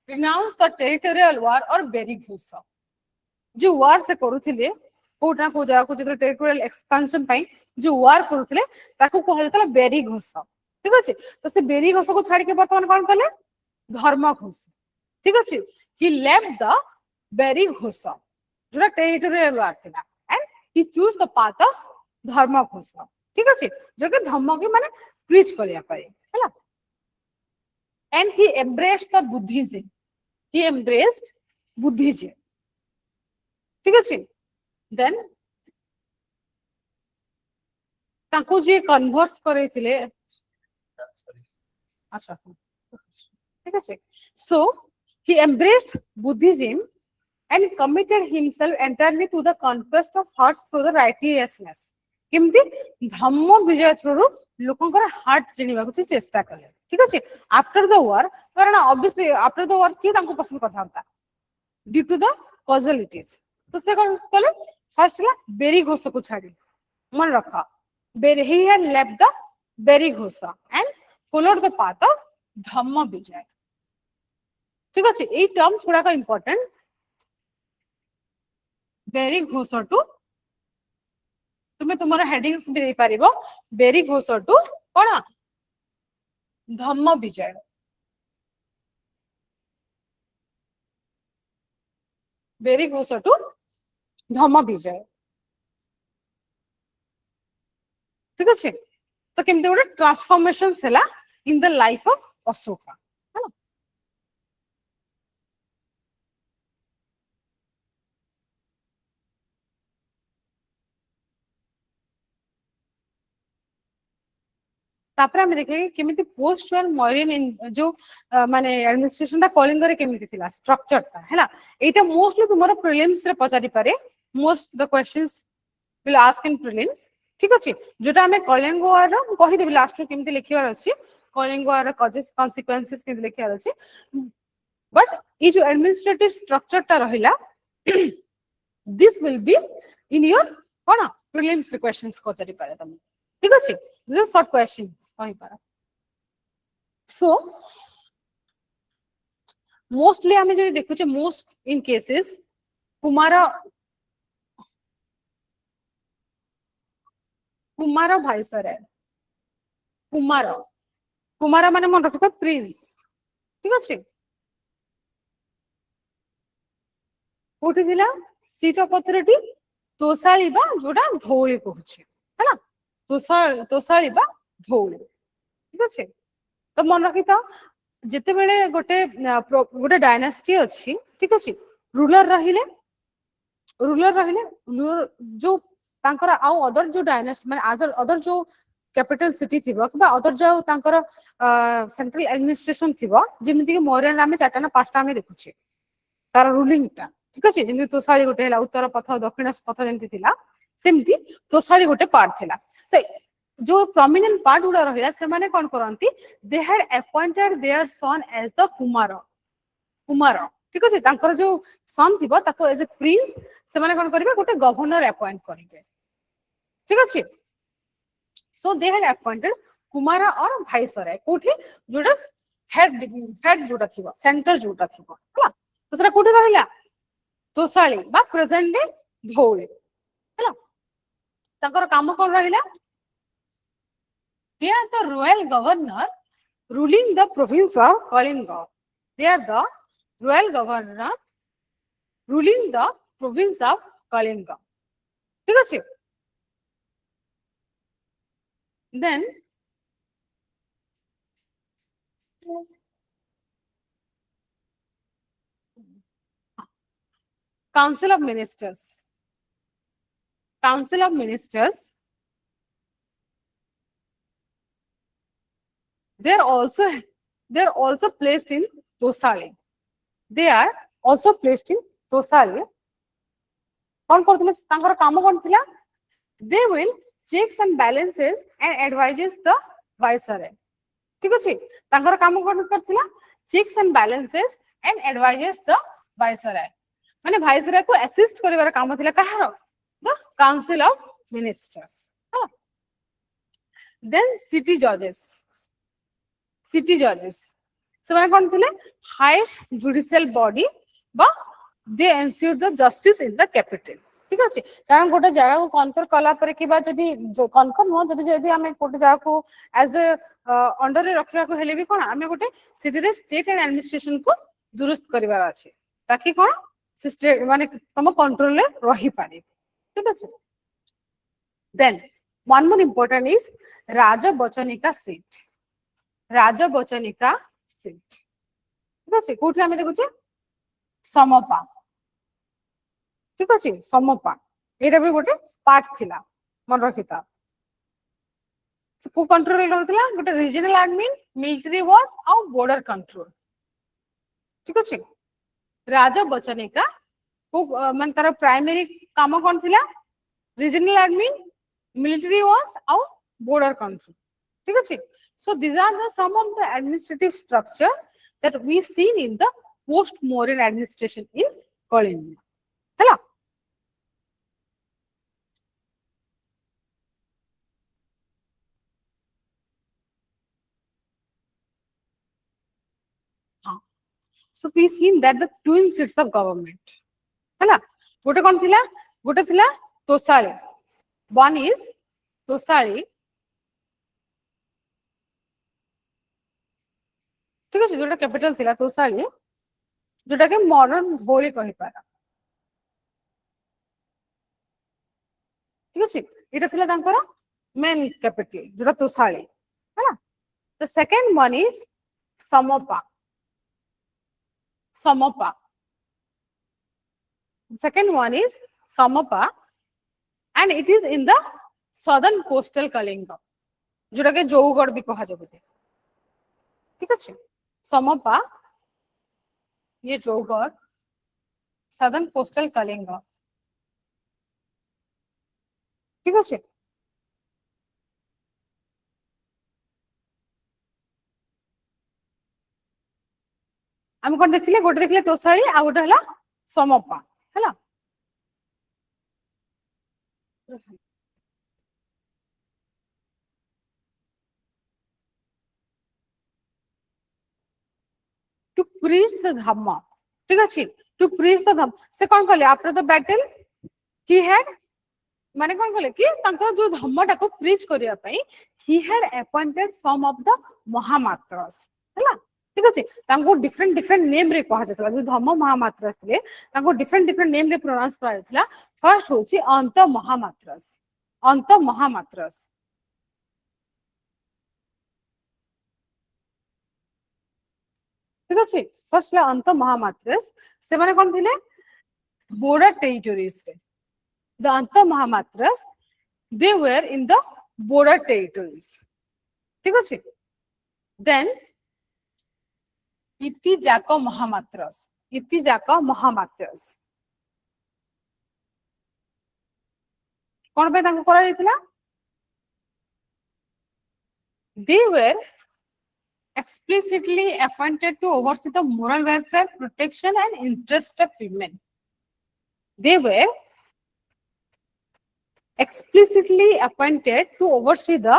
renounced the territorial war or very घुसा जो वार से करूथिले कोटा को जगह को जे टेरिटोरियल एक्सपेंशन पई जो वार करूथिले ताको कहल जतला बेरी घोष ठीक अछि तो से बेरी घोष को छाड़ के वर्तमान कोन कले धर्म घोष ठीक अछि ही लेफ्ट द बेरी घोष जो टेरिटोरियल वार थिला and he choose the path of धर्म घोष ठीक अछि जो के धर्म के माने प्रीच करिया पाए हैला and he embraced the Buddhism ठीक अछि देन ताको जे कन्वर्स करैथिले अच्छा ठीक अछि so he embraced Buddhism and committed himself entirely to the conquest of hearts through the righteousness केमती धम्म विजय थ्रू लोकंकर हार्ट जिनिबा को चेष्टा कले ठीक अछि आफ्टर द वार कारण ऑब्वियसली आफ्टर द वार की ताको पसंद करथांता ड्यू टू द कॉजलिटीज तो से कौन कले फर्स्ट ला बेरी घोष को छाड़ी मन रखा Bheri he had left the Bheri ghosha and followed the path of dhamma vijay ठीक अछि ए टर्म्स गुडा का इंपोर्टेंट बेरी घोष टू तुमे तुमरा हेडिंग्स भी दे पारिबो बेरी घोष टू कोन धम्म विजय बेरी घोष टू धम्म विजय ठीक अच्छे तो केमती गोटे ट्रांसफॉर्मेशन हैला in the life of Ashoka है तापर आम देखिए केमिति पोस्ट वार मॉरियन जो माने एडमिनिस्ट्रेशन ता कलिंग रे केमिति थिला स्ट्रक्चर ता हैला एटा मोस्टली तुमरो प्रीलिम्स रे पचारि पारे most the questions will ask in prelims ठीक अछि जोटा हमें कलिंग वार कहि देबी लास्ट केमिति लिखिवार अछि कलिंग वार कॉजेस कॉन्सिक्वेंसेस केमिति लिखिवार अछि बट ये जो एडमिनिस्ट्रेटिव स्ट्रक्चर ता रहिला this will be in your कोन प्रीलिम्स क्वेश्चंस पचारि पारे तुम ठीक अछि दिस इज शॉर्ट क्वेश्चन कहि पारा सो मोस्टली हमें जो देखुचे most in cases Kumara Kumara भाईसर कुमार कुमार माने मन रखतो प्रिंस ठीक अछि कोठी थिला सीट ऑफ अथॉरिटी तोसाली बा जोडा धौली कहूचे हैना तोसाली बा धौली ठीक अछि तो मन रखी था जिते बेले गोटे गोटे डायनास्टी अछि ठीक अछि रूलर रहिले जो तांकर आउ अदर जो डायनास्टी माने अदर जो कैपिटल सिटी थिबो कि अदर जो तांकर सेंट्रल एडमिनिस्ट्रेशन थिबो जेमिति कि मौर्यन आमे चारटा ना पांचटा आमे देखुछे तार रूलिंग टा ठीक अछि जेमिति तोसाली गोटे हला उत्तर पथ दक्षिण पथ जेमिति थिला सेमिति तोसाली गोटे पार्ट थिला तो जो प्रोमिनेंट पार्ट गुडा रहिला से माने कोन करंती they had appointed their son as the Kumara ठीक अछि तांकर जो सन थिबो ताको एज ए प्रिंस से माने कोन करिवे गोटे गवर्नर अपॉइंट करिवे ठीक अछि so they had appointed Kumar और भाईसराय कोठी जोडा हेड जोडा थिबो सेंटर जोडा थिबो हला तो सेटा कोठी रहिला तोसाली बा प्रेजेंट डे धौली हला तांकर काम कोन रहिला they are the royal governor ruling the province of Kalinga they are the royal governor ruling the province of Kalinga ठीक अछि then council of ministers they're also placed in Tosali they are also placed in Tosali कोन करथिले तांकर काम कोन थिला they will checks and balances and advises the viceroy ठीक अछि तांकर काम कोन करथिला checks and balances and advises the viceroy माने viceroy को असिस्ट करिवार काम थिला कहार the council of ministers then city judges से माने कोन थिले हाईएस्ट जुडिशियल बॉडी बा they ensure the justice in the capital ठीक अछि कारण गोटे जगह को कॉन्कर कला पर कि बा जदी जो कॉन्कर न जदी हमें गोटे जगह को एज ए अंडर रे रखिया को हेले भी कोन हमें गोटे सिटी रे स्टेट एंड एडमिनिस्ट्रेशन को दुरुस्त करिवार अछि ताकि कोन स्टेट माने तम कंट्रोल रे रही पारे ठीक अछि then one more important is Rajavachanika seat ठीक अछि कोठी हमें देखुचे समपा ठीक अछि समपा एटा भी गोटे पार्ट थिला मन रखिता को कंट्रोल रहथिला गोटे रीजनल एडमिन मिलिटरी वास आ बॉर्डर कंट्रोल ठीक अछि राजवचनिका को मन तार प्राइमरी काम कोन थिला रीजनल एडमिन मिलिटरी वास आ बॉर्डर कंट्रोल ठीक अछि so these are the some of the administrative structure that we seen in the post Mauryan administration in Kalinga hela so we seen that the twin seats of government hela gote kon thila gote thila Tosali one is Tosali ठीक अछि जोटा capital थिला तोसाली जोटा के modern Dhauli कहि पारा ठीक अछि एटा थिला तांकर main capital जोटा तोसाली है ना. The second one is Samopa. Samopa. The second one is Samopa and it is in the southern coastal Kalinga जोटा के जौगढ़ भी कहा जाए. ठीक है. समोपा ये जौगढ़ southern coastal Kalinga. ठीक है. हम कौन देखिले गोटे देखिले तोसाली आ गोटे हला समोपा हला. To preach the dhamma. ठीक है. To preach the dhamma से कौन कहले after the battle he had माने कौन कहले कि तांकर जो धम्मटा को प्रीच करिया पई he had appointed some of the महामात्रस हैला. ठीक अछि. तांको डिफरेंट नेम रे कहा जातला जो धम्म महामात्रस थिले तांको डिफरेंट नेम रे प्रोनाउंस कराइतला. फर्स्ट होची अंत महामात्रस. अंत महामात्रस. ठीक अछि. फर्स्ट ला अंत महामात्रस से माने कोन थिले बॉर्डर टेरिटरीज रे. The Anta Mahamatras, they were in the border territories. ठीक है. Then Itijaka Mahamatras. Itijaka Mahamatras. कौन पे तांको करा जायतिला? They were explicitly appointed to oversee the moral welfare, protection and interest of women. They were explicitly appointed to oversee the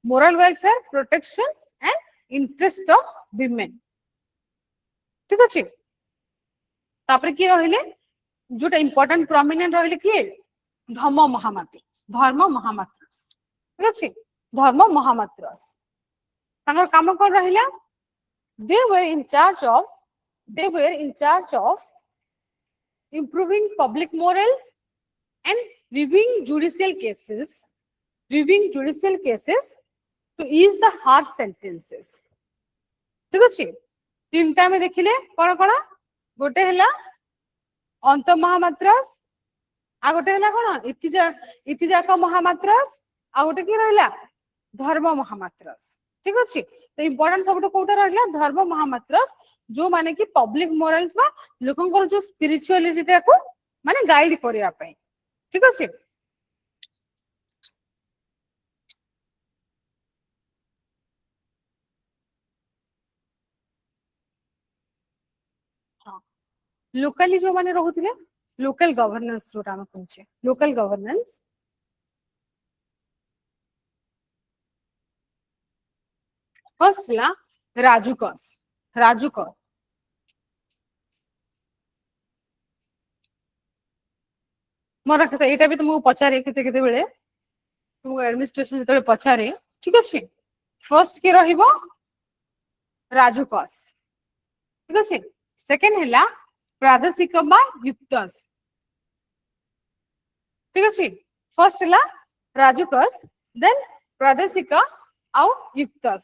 moral welfare, protection and interest of women. ठीक है. तापर की रहिले जोटा इंपोर्टेंट प्रोमिनेंट रहिले कि धर्म महामात्रस. धर्म महामात्रस. ठीक है. धर्म महामात्रस तांकर काम कर रहिला. they were in charge of improving public morals and reviewing judicial cases to ease the harsh sentences. ठीक अछि. तीनटा में देखिले कोन कोन गोटे हला अंत महामात्रस आ गोटे हला कोन इतिजाक महामात्रस आ गोटे की रहला धर्म महामात्रस. ठीक अछि. तो इंपोर्टेंट सबटो कोटा रहला धर्म महामात्रस जो माने कि पब्लिक मोरल्स बा लोकन जो स्पिरिचुअलिटी को माने गाइड करिया पई. ठीक है. लोकली जो माने रहुथिले लोकल गवर्नेंस जोटा हम कहछे लोकल गवर्नेंस. फर्स्ट ला राजुकस. राजुकर मोर रखता एटा भी तुमको पचारे केते बेले तुमको एडमिनिस्ट्रेशन जतले पचारे. ठीक अछि. फर्स्ट के रहिबो राजुकस. ठीक अछि. सेकंड हैला प्रादेशिक बा युक्तस. ठीक अछि. फर्स्ट हैला राजुकस देन प्रादेशिक आउ युक्तस.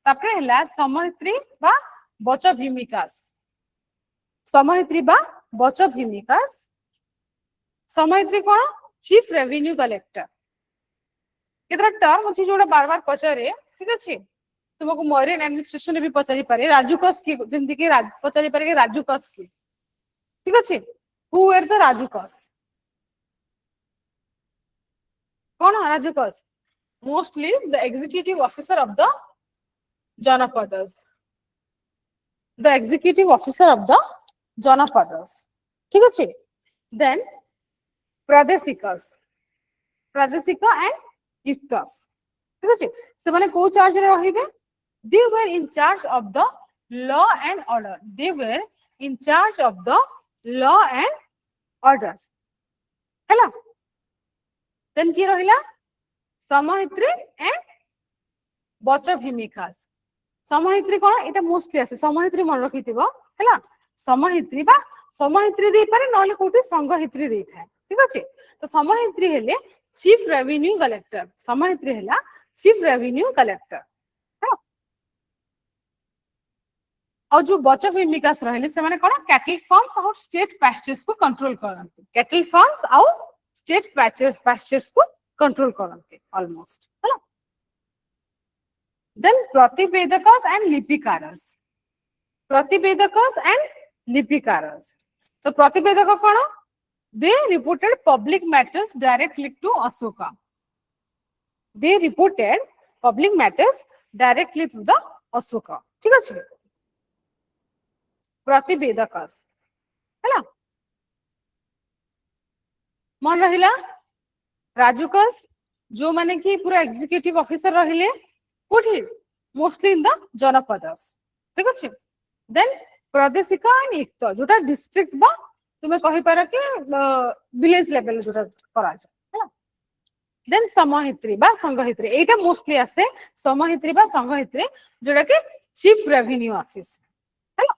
तापर हैला समहित्री बा बच भूमिकास. समहित्री बा बच भूमिकास. समहित्री कोन चीफ रेवेन्यू कलेक्टर. केतरा टर्म अछि जोडा बार बार पचारे. ठीक अछि. तुमको मरीन एडमिनिस्ट्रेशन ने भी पचारि पारे राजुकस की जेंति के पचारि पारे के राजुकस की. ठीक अछि. Who were the Rajukas. कोन Rajukas mostly the executive officer of the Janapadas. The executive officer of the Janapadas. ठीक अछि. देन प्रादेशिकस. प्रादेशिक एंड युक्तस. ठीक अछि. से माने को चार्ज रे रहिबे. they were in charge of the law and order. They were in charge of the law and order. हैला. देन की रहिला समहित्री एंड बच भूमिकास. समहित्री कोन एटा मोस्टली आसे समहित्री मन रखिथिबो हैला. समहित्री दे पारे नले कोठी संघहित्री देई थाए. ठीक अछि. तो समहित्री हेले चीफ रेवेन्यू कलेक्टर समयत्री है चीफ रेवेन्यू कलेक्टर और जो बचत विकास रहिले से माने कोन कैटल फार्म्स और स्टेट पैस्चर्स को कंट्रोल करनते कैटल फार्म्स और स्टेट पैस्चर्स को कंट्रोल करनते ऑलमोस्ट है देन प्रतिवेदकस एंड लिपिकारस तो प्रतिवेदक कोन they reported public matters directly to Ashoka ठीक अछि प्रतिवेदकस हैला मन रहिला राजुकस जो माने कि पूरा एग्जीक्यूटिव ऑफिसर रहिले कोठी मोस्टली इन द जनपदस ठीक अछि देन प्रादेशिक एंड युक्त जोटा डिस्ट्रिक्ट बा तुम्हें कहि पारा कि विलेज लेवल जोटा करा जाय हैला देन समहित्री बा संघहित्री एटा मोस्टली आसे समहित्री बा संघहित्री जोटा कि चीफ रेवेन्यू ऑफिस हैला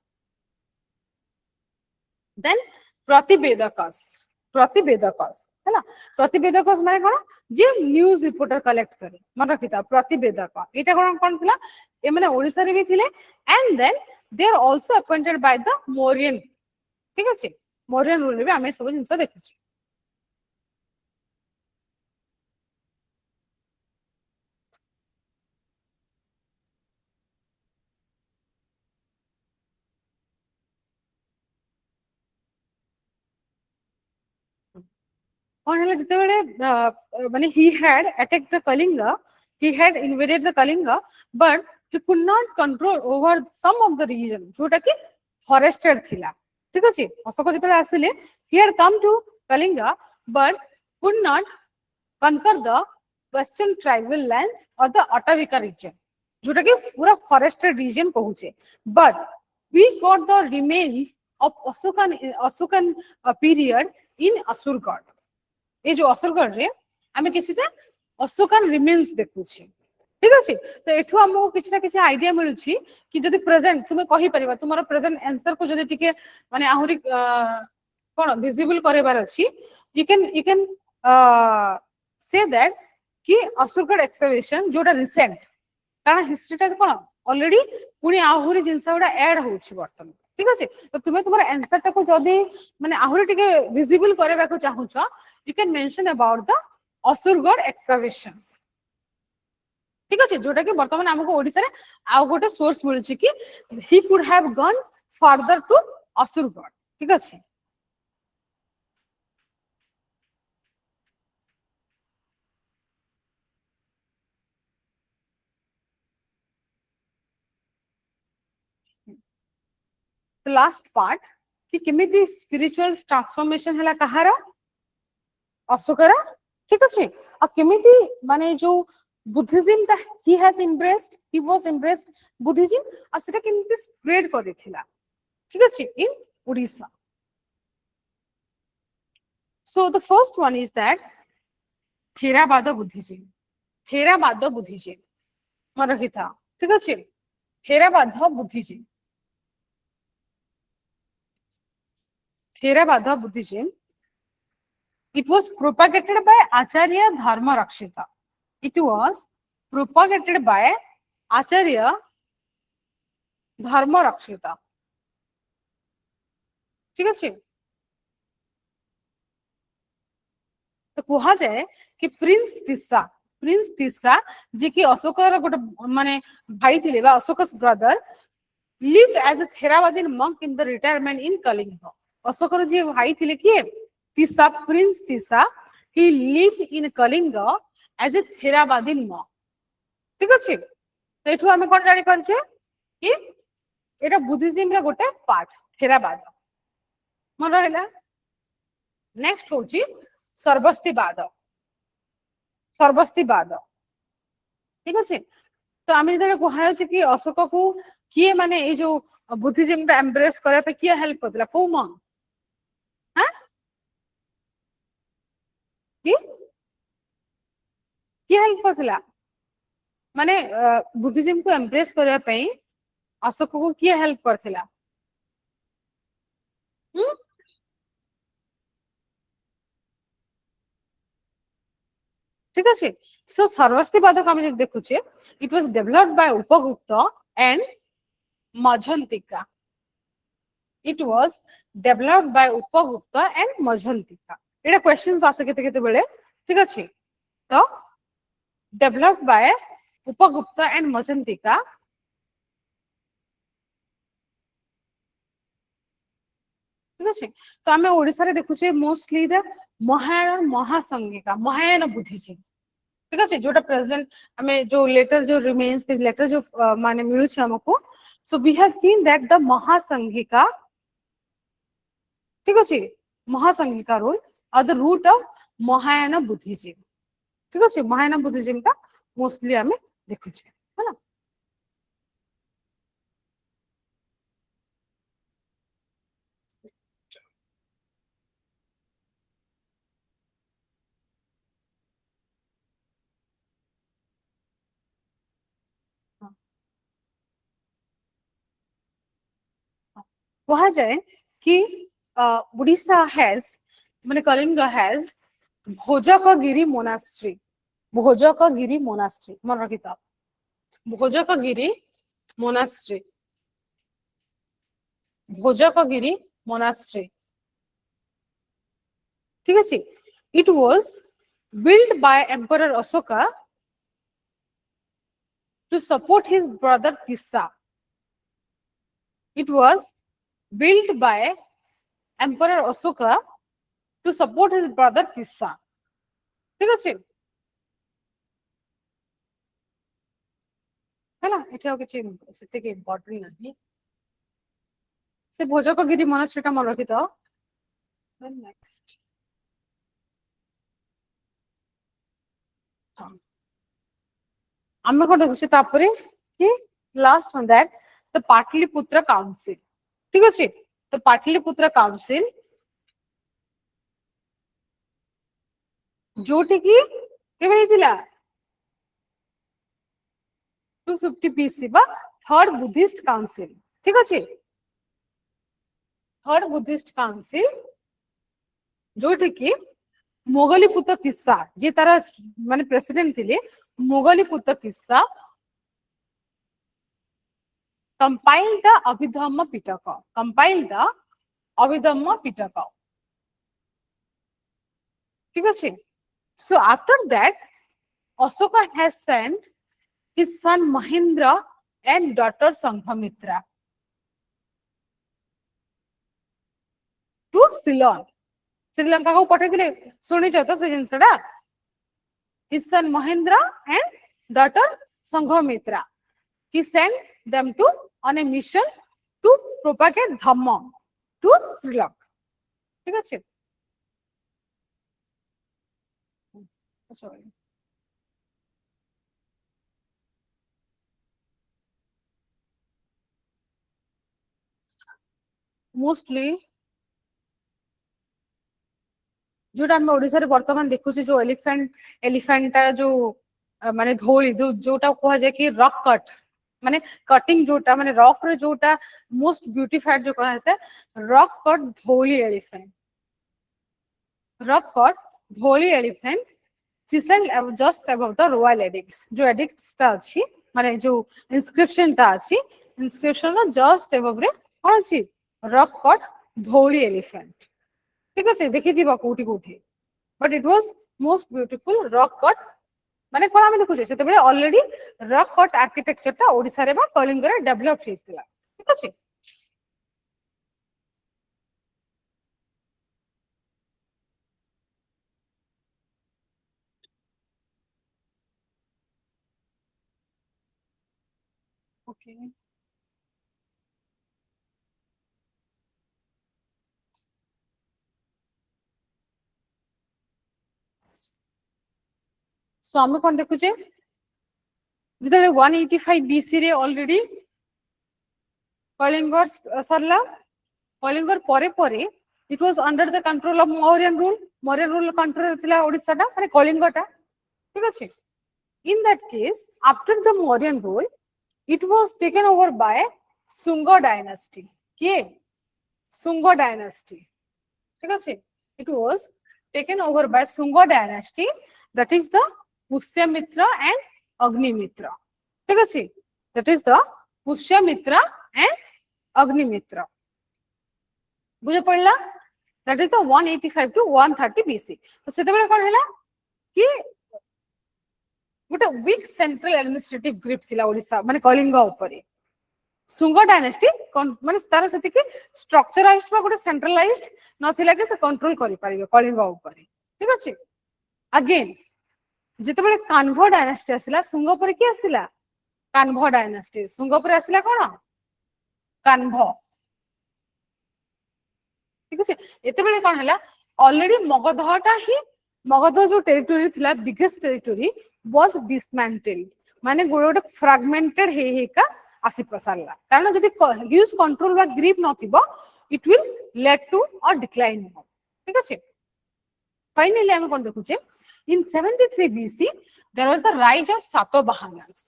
देन प्रतिवेदकस हैला प्रतिवेदकस माने कोन जे न्यूज रिपोर्टर कलेक्ट करे मन रखिता प्रतिवेदक एटा कोन थिला ए माने ओडिसा रे भी थिले and then they are also appointed by the Mauryan ठीक अछि मौर्यन रूल भी आमे सब जिंस देखु छी कौन है जिते बेले माने he had attacked the Kalinga he had invaded the Kalinga but he could not control over some of the region जोटा कि forested थिला ठीक अछि अशोक जिते आसिले he had come to Kalinga but could not conquer the western tribal lands or the Attavika region जोटा कि पूरा forested region कहूचे but we got the remains of Ashokan period in Asurgad ये जो असुरगढ़ रे आमे किछटा अशोकन रिमेन्स देखुछि ठीक अछि तो एठु हमको किछटा किछ आईडिया मिलुछि कि जदि प्रेजेंट तुमे कहि परिबा तुमरो प्रेजेंट आंसर को जदि टिके माने आहुरी कोन विजिबल करेबार अछि यू कैन से दैट कि असुरगढ़ एक्सकवेशन जोटा रिसेंट कारण हिस्ट्रीटा कोन ऑलरेडी पुनी आहुरी जिंसगुडा ऐड होछि वर्तमान ठीक अछि तो तुमे तुमरो आंसर टा को जदि माने आहुरी टिके विजिबल करेबा को चाहूछ you can mention about the Asurgad excavations ठीक अछि जोटा कि वर्तमान हमको ओडिसा रे आ गोटे सोर्स मिलुछि कि he could have gone further to Asurgad ठीक अछि the last part कि केमिति स्पिरिचुअल ट्रांसफॉर्मेशन हला कहारा अशोकर ठीक अछि आ केमिति माने जो बुद्धिज्म ता he was embraced बुद्धिज्म आ सेटा केमिति स्प्रेड करिथिला ठीक अछि in Odisha so the first one is that Theravada Buddhism मन रखिथा ठीक अछि Theravada Buddhism it was propagated by Acharya Dharmarakshita. It was propagated by Acharya Dharmarakshita. ठीक है तो कहा जाए कि प्रिंस तिस्सा जे कि अशोकर गोटे माने भाई थिले बा Ashoka's brother lived as a Theravadin monk in the retirement in Kalinga. अशोकर जे भाई थिले कि Prince Tissa, he lived in Kalinga as a Theravadin monk. ठीक अछि तो एठु हमें कोन जानि परछे कि एटा बुद्धिज्म रा गोटे पार्ट थेरावाद मन रहला नेक्स्ट होची सर्वस्तिवाद ठीक अछि तो आमे जदे कहै छै कि अशोक को किए माने ए जो बुद्धिज्म रा एम्ब्रेस करे पे किए हेल्प करला को मंग कि हेल्प करथिला माने बुद्धिज्म को एम्ब्रेस करबा पई अशोक को किए हेल्प करथिला ठीक अच्छे सो सर्वस्तिवाद को हम देखुचे it was developed by Upagupta and Majjhantika it was developed by Upagupta and Majjhantika एटा क्वेश्चंस आसे केते केते बेले ठीक अच्छे तो developed by Upagupta and Majjhantika ठीक अच्छे तो आम ओडिशा रे देखुचे mostly the Mahayana Mahasanghika Mahayana Buddhism ठीक अच्छे जोटा प्रेजेंट हमें जो लेटर जो रिमेन्स लेटर जो माने मिलू हमको so we have seen that the Mahasanghika ठीक अच्छे Mahasanghika rule are the root of Mahayana Buddhism ठीक अच्छे महायान बुद्धिजीव का मोस्टली हमें देखुचे है ना कहा जाए कि उड़ीसा हैज माने कलिंग हैज भोजकगिरी मोनास्ट्री मन रखिता भोजकगिरी मोनास्ट्री ठीक अच्छे it was built by Emperor Ashoka to support his brother Tissa. It was built by Emperor Ashoka to support his brother Tissa. ठीक अच्छे है ना एटा किछि सेते के इम्पोर्टेंट नहीं से भोजकगिरी मोनास्ट्री का मन रखि तो नेक्स्ट आम कौन देखुचे तापरे कि last one that the Pataliputra council ठीक अच्छे तो पाटलिपुत्र काउंसिल जोटी की केबे हितिला 250 बीसी बा थर्ड बुद्धिस्ट काउंसिल ठीक अच्छे थर्ड बुद्धिस्ट काउंसिल जोटी की मोगलीपुत्र तिस्सा जे तारा माने प्रेसिडेंट थिले Moggaliputra Tissa compiled the Abhidhamma Pitaka ठीक है so after that Ashoka has sent his son Mahendra and daughter Sanghamitra to Ceylon Sri Lanka को पठे दिले सुनी छ त से जिनसडा his son Mahendra and daughter Sanghamitra he sent them to on a mission to propagate dhamma to Sri Lanka ठीक है mostly जोटा हम ओडिसा रे वर्तमान देखुची जो एलिफेंटा जो माने धोली जोटा कहा जाए कि रॉक कट माने कटिंग जोटा माने रॉक रे जोटा मोस्ट ब्यूटीफाइड जो कहा जाता है rock cut Dhauli elephant chiselled just above the royal edicts जो एडिक्ट्स ता अछि माने जो इंस्क्रिप्शन ता अछि इंस्क्रिप्शन रो जस्ट अबव रे कोन अछि रॉक कट धोली एलिफेंट ठीक है देखी थी कोठी कोठी but it was most beautiful rock cut माने कोन हम देखु से बेले ऑलरेडी रॉक कट आर्किटेक्चर ता ओडिसा रे बा कलिंग रे डेवलप हेतिला ठीक अछि ओके सो हम कोन देखुचे जिते 185 बीसी रे ऑलरेडी कलिंगर सरला कलिंगर परे परे it was under the control of Mauryan rule control थिला ओडिसा टा माने कलिंगटा ठीक अछि in that case after the Mauryan rule it was taken over by Sunga dynasty के सुंग डायनेस्टी ठीक अछि it was taken over by Sunga dynasty that is the Pushyamitra and Agnimitra ठीक अछि that is the Pushyamitra and Agnimitra बुझे पड़ला that is the 185 to 130 BC तो सेते बेले कोन हैला कि गोटे वीक सेंट्रल एडमिनिस्ट्रेटिव ग्रिप थिला ओडिसा माने कलिंग ऊपर सुंग डायनेस्टी माने तार सेति कि स्ट्रक्चराइज्ड बा गोटे सेंट्रलाइज्ड नथिला कि से कंट्रोल करि परिबे कलिंग ऊपर ठीक अछि अगेन जेते बेले कान्भ डायनेस्टी आसिला सुंग पर कि आसिला कान्भ डायनेस्टी सुंग पर आसिला कोन कान्भ ठीक अछि एते बेले कोन हैला ऑलरेडी मगधटा ही मगध जो टेरिटोरी थिला बिगेस्ट टेरिटोरी वाज डिसमेंटल्ड माने गोटे फ्रैगमेंटेड हे का आसी प्रसारला कारण जदि ह्यूज कंट्रोल बा ग्रिप नथिबो it will lead to a decline ठीक अछि फाइनली हम कोन देखुचे in 73 BC there was the rise of Satavahanas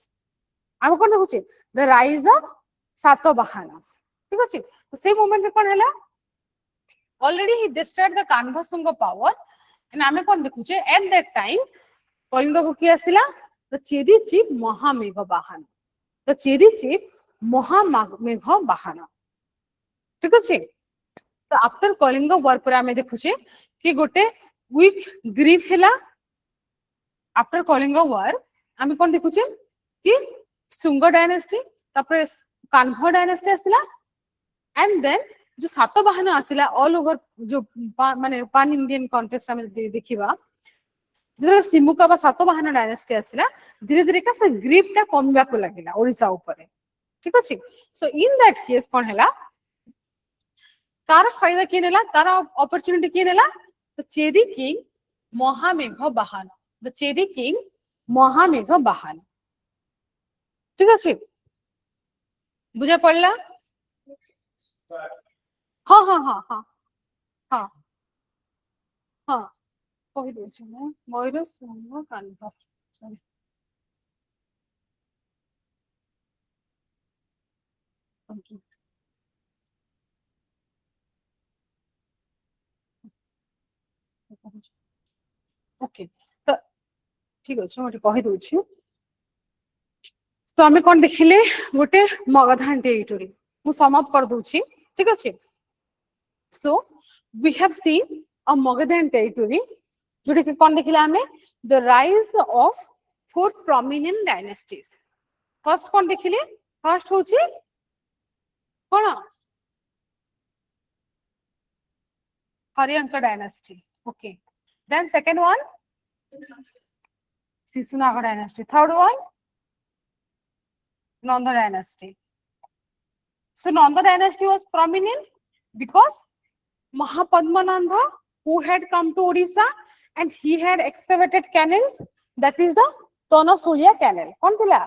हम कोन देखुचे द राइज ऑफ सातवाहनास ठीक अछि तो से मोमेंट रे कोन हैला already he destroyed the Kanvasunga power and ame kon dekhuche at that time Kalinga ko ki asila the cherry chief Mahamegha Bahana the cherry chief Mahamegha Bahana ठीक अछि तो आफ्टर Kalinga war पर ame देखुचे कि गोटे weak grief हैला after Kalinga war ame kon देखुचे कि Sunga dynasty तापर कान्भ dynasty आसिला and then जो सातवाहन आसिला ऑल ओवर जो माने पान इंडियन कॉन्टेक्स्ट में देखिबा जेतले सिमुका बा सातवाहन डायनेस्टी आसिला धीरे धीरे का से ग्रिपटा कमबा को लागिला ओडिसा ऊपर ठीक अछि सो इन दैट केस कोन हैला तार फायदा के नेला तार अपॉर्चुनिटी के नेला द चेरी किंग महामेघ बाहन द चेरी किंग महामेघ बाहन ठीक अछि बुझा पड़ला हाँ हाँ हाँ हाँ हाँ हाँ कहि दो छी मैं मयूर सुंग कान्भ सॉरी ओके तो ठीक अछि मोटे कहि दो छी तो आमे कोन देखिले गोटे मगधान टेरिटोरी मु सम अप कर दउ छी ठीक अछि so we have seen a Magadhan territory जोटे कि कोन देखिला हमें the rise of four prominent dynasties first कोन देखिले फर्स्ट होची कोन Haryanka dynasty okay then second one Shishunaga dynasty third one Nanda dynasty so Nanda dynasty was prominent because Mahapadmananda who had come to Odisha and he had excavated canals that is the Tanasulia canal kon thila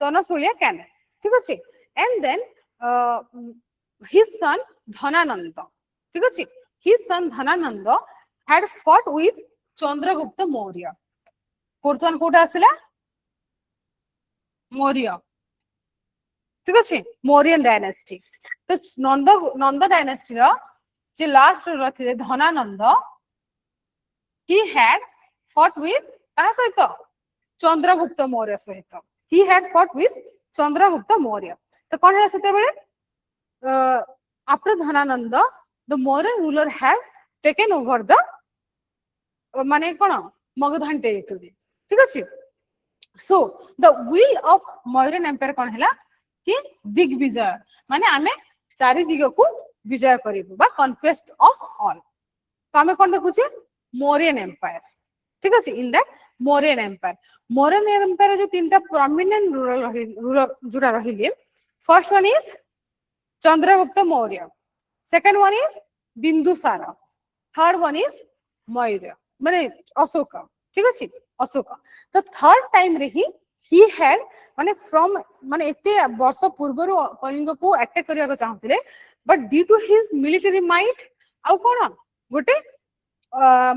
Tanasulia canal ठीक अछि and then his son Dhanananda ठीक अछि his son Dhanananda had fought with Chandragupta Maurya कोर्तन Kota आसिला Maurya ठीक अछि Mauryan dynasty तो नंद dynasty रो जे last row थिले Dhanananda he had fought with कहा सहित चंद्रगुप्त मौर्य सहित he had fought with Chandragupta Maurya तो कोन है सेते बेले after Dhanananda the Mauryan ruler have taken over the माने कोन मगधान टेरिटोरी ठीक अछि so the will of Mauryan empire कोन हैला कि दिग्विजय माने आमे चारि दिग को विजय करिबो बा कन्क्वेस्ट ऑफ ऑल तो आमे कोन देखुचे Mauryan empire ठीक अछि इन दैट Mauryan empire जो तीनटा प्रोमिनेंट रूलर जुरा रहिले first one is Chandragupta Maurya second one is Bindusara third one is Maurya माने अशोक ठीक अछि अशोक तो थर्ड टाइम रे ही हैड माने फ्रॉम माने एते वर्ष पूर्वरु कलिंग को अटैक करिया को चाहथिले but due to his military might आ कोन गोटे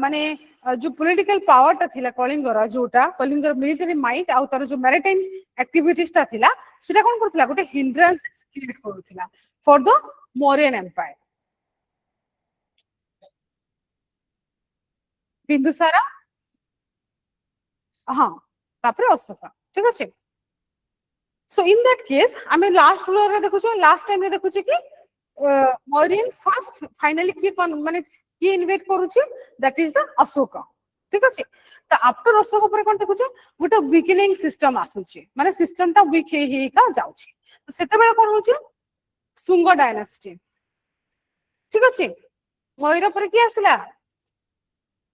माने जो पॉलिटिकल पावर ता थिला कलिंग रा जोटा कलिंग मिलिटरी माइट आ तार जो मैरिटाइम एक्टिविटीज ता थिला सेटा कोन करथिला गोटे हिंड्रेंस क्रिएट करथिला for the Mauryan empire Bindusara हाँ तापर अशोका ठीक अच्छे सो इन दैट केस आमे लास्ट रूलर रे देखुछो लास्ट टाइम रे देखुछे कि मौर्यन फर्स्ट फाइनली की माने की इन्वेट करूची दैट इज द अशोका ठीक अच्छे तो आफ्टर अशोक पर कोन देखुछे गोटे वीकनिंग सिस्टम आसुची माने सिस्टम टा वीक हे का जाउची सेते बेला कोन होची सुंग डायनेस्टी ठीक अच्छे मयूर पर की आसला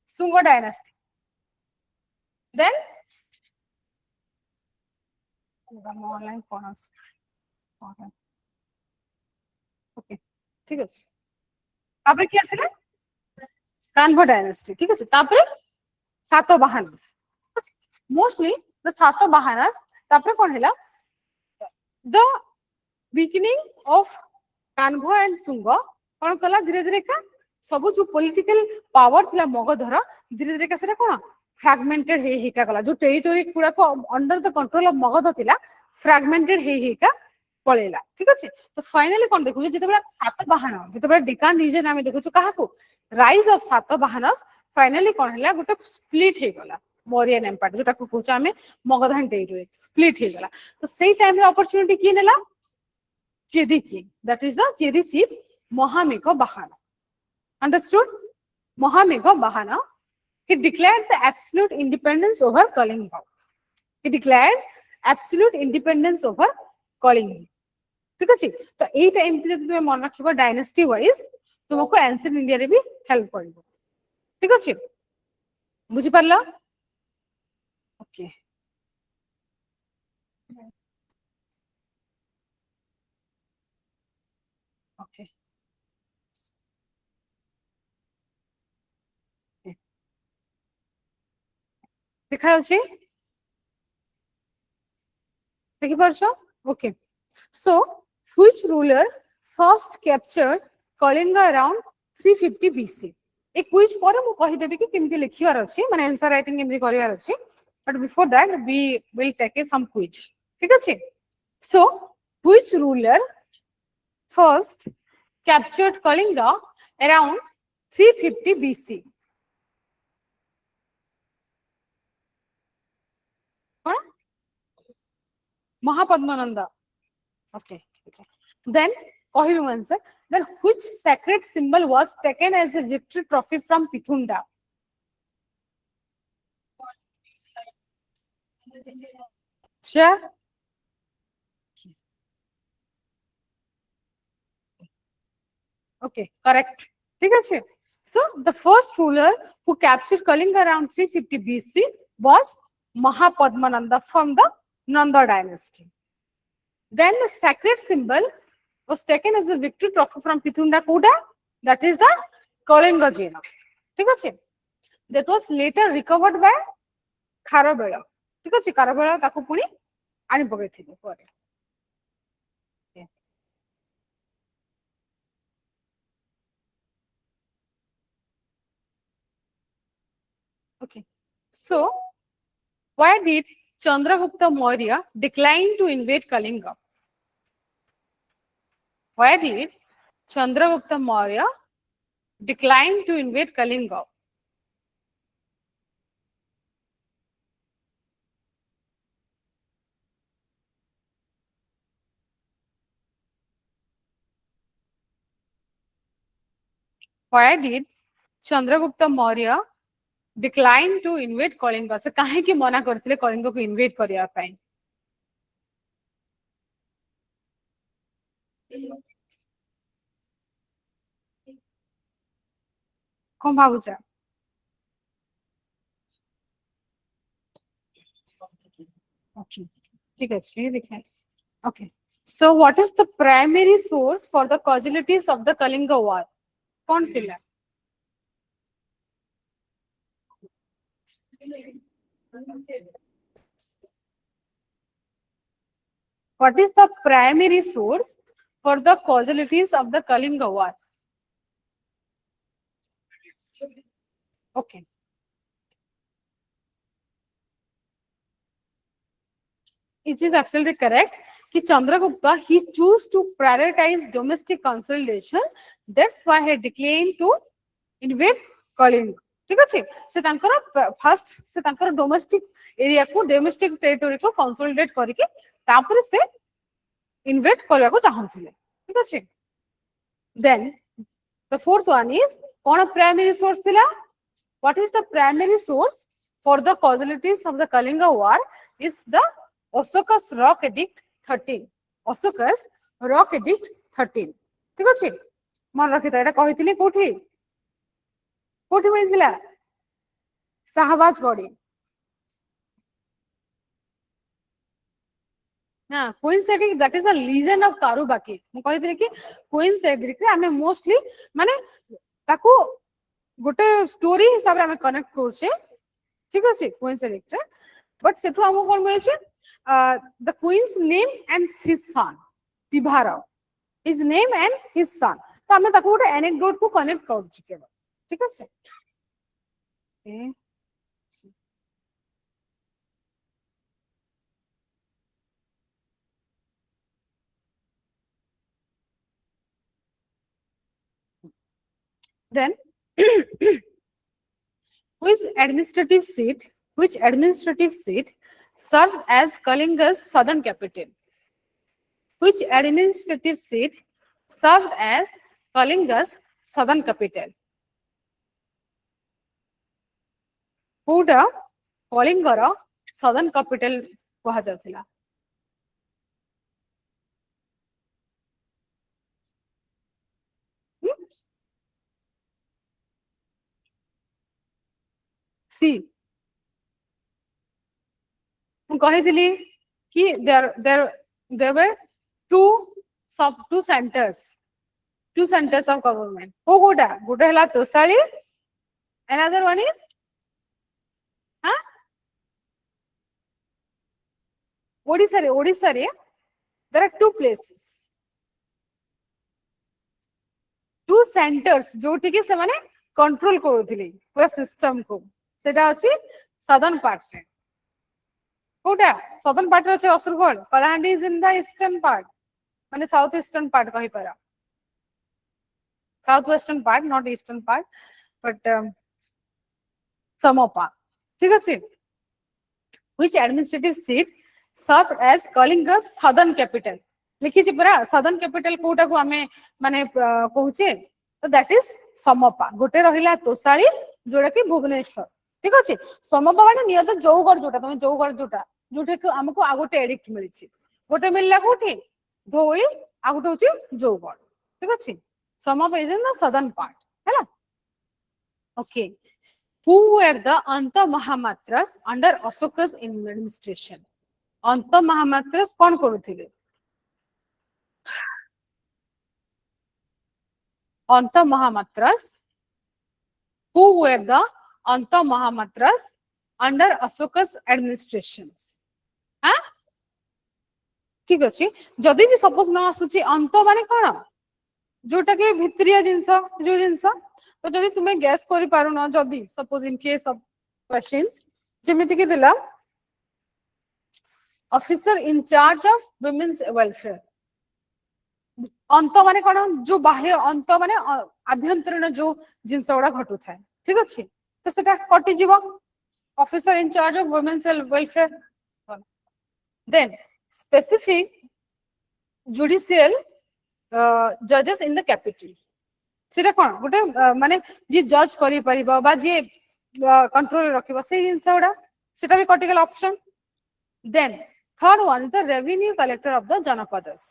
सुंग डायनेस्टी देन ऑनलाइन कौन ओके ठीक अछि तापर की आसला कान्व डायनेस्टी ठीक अछि तापर सातवाहनस मोस्टली द सातवाहनस तापर कोन हैला the beginning of Kanva and सुंग कोन कला धीरे धीरे का सब जो पॉलिटिकल पावर थिला मगधर धीरे धीरे का सेटा कोन फ्रैगमेंटेड हे का गला जो टेरिटरी पूरा को under the control of Magadh थिला फ्रैगमेंटेड हे का पळेला ठीक अछि तो फाइनली कोन देखु जेतेबेला सातवाहन जेतेबेला डेकान रीजन आमे देखु कहा को राइज ऑफ सातवाहनस फाइनली कोन हैला गोटे स्प्लिट हे गला मौर्यन एम्पायर जोटा को कहूचा हमें मगधान टेरिटरी स्प्लिट हे गला तो सेही टाइम रे अपॉर्चुनिटी की नेला चेदी की that is the Chedi chief महामेघ बाहाना understood महामेघ बाहाना he declared the absolute independence over Kalinga he declared absolute independence over Kalinga ठीक अछि तो एई टाइम जे तुमे मन रखिबो डायनेस्टी वाइज तुमको एंशिएंट इंडिया रे भी हेल्प करबो ठीक अछि बुझि परला ओके ओके देखा अछि देखि परछो okay so which ruler first captured Kalinga around 350 BC एक क्विज पर मु कहि देबी कि केमति लिखिवार अछि माने आंसर राइटिंग केमति करिवार अछि but before that we will take a some quiz ठीक अछि so which ruler first captured Kalinga around 350 BC Mahapadmananda okay then କହିବି answer then which sacred symbol was taken as a victory trophy from Pithunda sure okay correct ठीक আছে so the first ruler who captured Kalinga around 350 BC was Mahapadmananda from the Nanda dynasty then the sacred symbol was taken as a victory trophy from Pithunda Kuda that is the Kalinga Jena ठीक আছে that was later recovered by Kharavela ठीक আছে Kharavela ताको पुनी आनी पकेथिले परे okay so why did Chandragupta Maurya decline to invade Kalinga why did Chandragupta Maurya decline to invade Kalinga why did Chandragupta Maurya decline to invade Kalinga से काहे की मना करथिले कलिंग को इन्वेट करिया पई कोन भाबुचा okay ठीक अछि देखै okay so what is the primary source for the casualties of the Kalinga war कोन थिला what is the primary source for the casualties of the Kalinga war okay it is absolutely correct कि Chandragupta he chose to prioritize domestic consolidation that's why he declined to invade Kalinga ठीक अच्छे से first से domestic area को domestic territory को consolidate करके तापर से इन्वेट करने को चाहूले ठीक अच्छे then the fourth one is कौन प्राइमरी सोर्स थिला what is the primary source for the casualties of the Kalinga war is the Ashoka's rock edict 13 Ashoka's rock edict 13 ठीक अच्छे मन रखि एटा कहितली कोठी कोठी मिलथिला शाहबाज गढ़ी ना queen's edict that is a legend of Karuvaki मु कहितली कि क्वींस एडिक्ट रे हमें मोस्टली माने ताको गोटे स्टोरी हिसाब रे हमें कनेक्ट करछे ठीक अछि क्वींस एडिक्ट बट सेठु हमको कोन मिले छै the queen's name and his son Tivara his name and his son तो हमें ताको गोटे एनेक्डोट को कनेक्ट करछि केवल ठीक अछि then which administrative seat served as Kalinga's southern capital which administrative seat served as Kalinga's southern capital Kota कलिंगर southern capital कहा जाथिला सी मु कहितली कि there were two centers of government को कोटा गोटे हला Tosali another one is Odisha रे there are two places two centers जोठी के से माने कंट्रोल करूथिले पूरा सिस्टम को सेटा अछि southern part रे कोटा southern part रे अछि Asurgarh Kalahandi is in the eastern part माने south eastern part कहि पारा south western part not eastern part but Samopa ठीक अछि which administrative seat served as Kalinga's southern capital लिखी छी पूरा southern capital कोटा को हमें माने कहूचे तो that is समोपा गोटे रहिला तोसाली जोड़ा कि भुवनेश्वर ठीक अछि समोपा माने नियर द जौगढ़ जोटा तमे जौगढ़ जोटा जोटे को हमको आ गोटे एडिक्ट मिलछि गोटे मिलला कोठी धोई आ गोटे होची जौगढ़ ठीक अछि Samapa is in the southern part हैला okay who were the anta mahamatras under Ashoka's administration anta mahamatras कोन करूथिले anta mahamatras who were the anta mahamatras under Ashoka's administrations हाँ ठीक अछि जदि भी सपोज न आसुची अंत माने कोन जोटा के भित्रिया जिंस जो जिंस तो जदि तुमे गैस करि पारु न जदि suppose in case of questions जेमिति कि दिला officer in charge of women's welfare अंत माने कोन जो बाह्य अंत माने आभ्यंतरीण जो जिंस गुडा घटु थाए ठीक अछि तो सेटा कटि जीव officer in charge of women's welfare then specific judicial जजेस इन द कैपिटल सेटा कोन गोटे माने जे जज करि परिबा बा जे कंट्रोल रखिबा से जिंस गुडा सेटा भी कटिकल option then third one is the revenue collector of the janapadas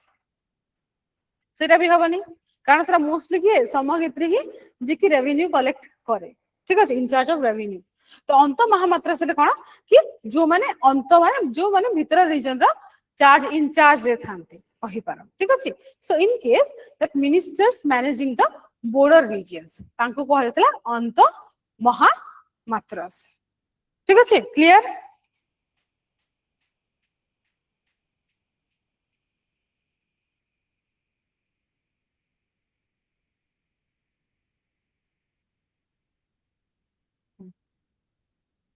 सेटा भी हबनी कारण सेटा मोस्टली कि समगित्री ही जे कि रेवेन्यू कलेक्ट करे ठीक अछि इन चार्ज ऑफ रेवेन्यू तो अंत महामात्रा सेटा कोन कि जो माने अंत माने जो माने भीतर रीजन रा चार्ज इन चार्ज रे थांते कहि पार ठीक अछि so in case that ministers managing the border regions तांको कह जातला अंत महामात्रस ठीक अछि clear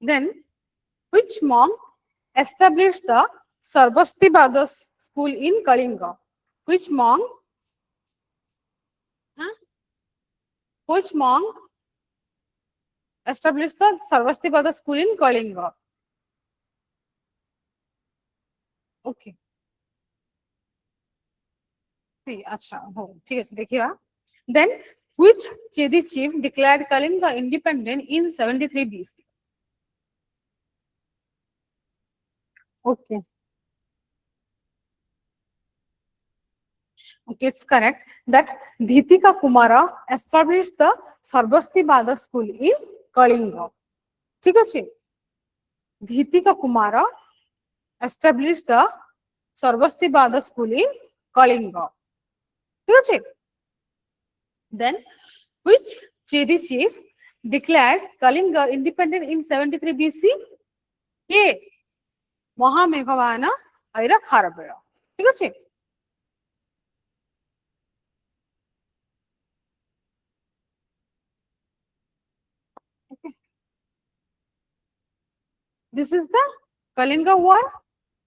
then which monk established the Sarvastivada school in Kalinga which monk which monk established the Sarvastivada school in Kalinga. Okay. See, acha, ho, ठीक है देखिए. Then which Chedi chief declared Kalinga independent in 73 BC? Okay. Okay, it's correct that Dhitika Kumara established the Sarvastivada school in Kalinga. ठीक है. Dhitika Kumara established the Sarvastivada school in Kalinga. ठीक है. Then which Chedi chief declared Kalinga independent in 73 BC? A. Mahameghavana Aira Kharabera. ठीक है. This is the Kalinga war.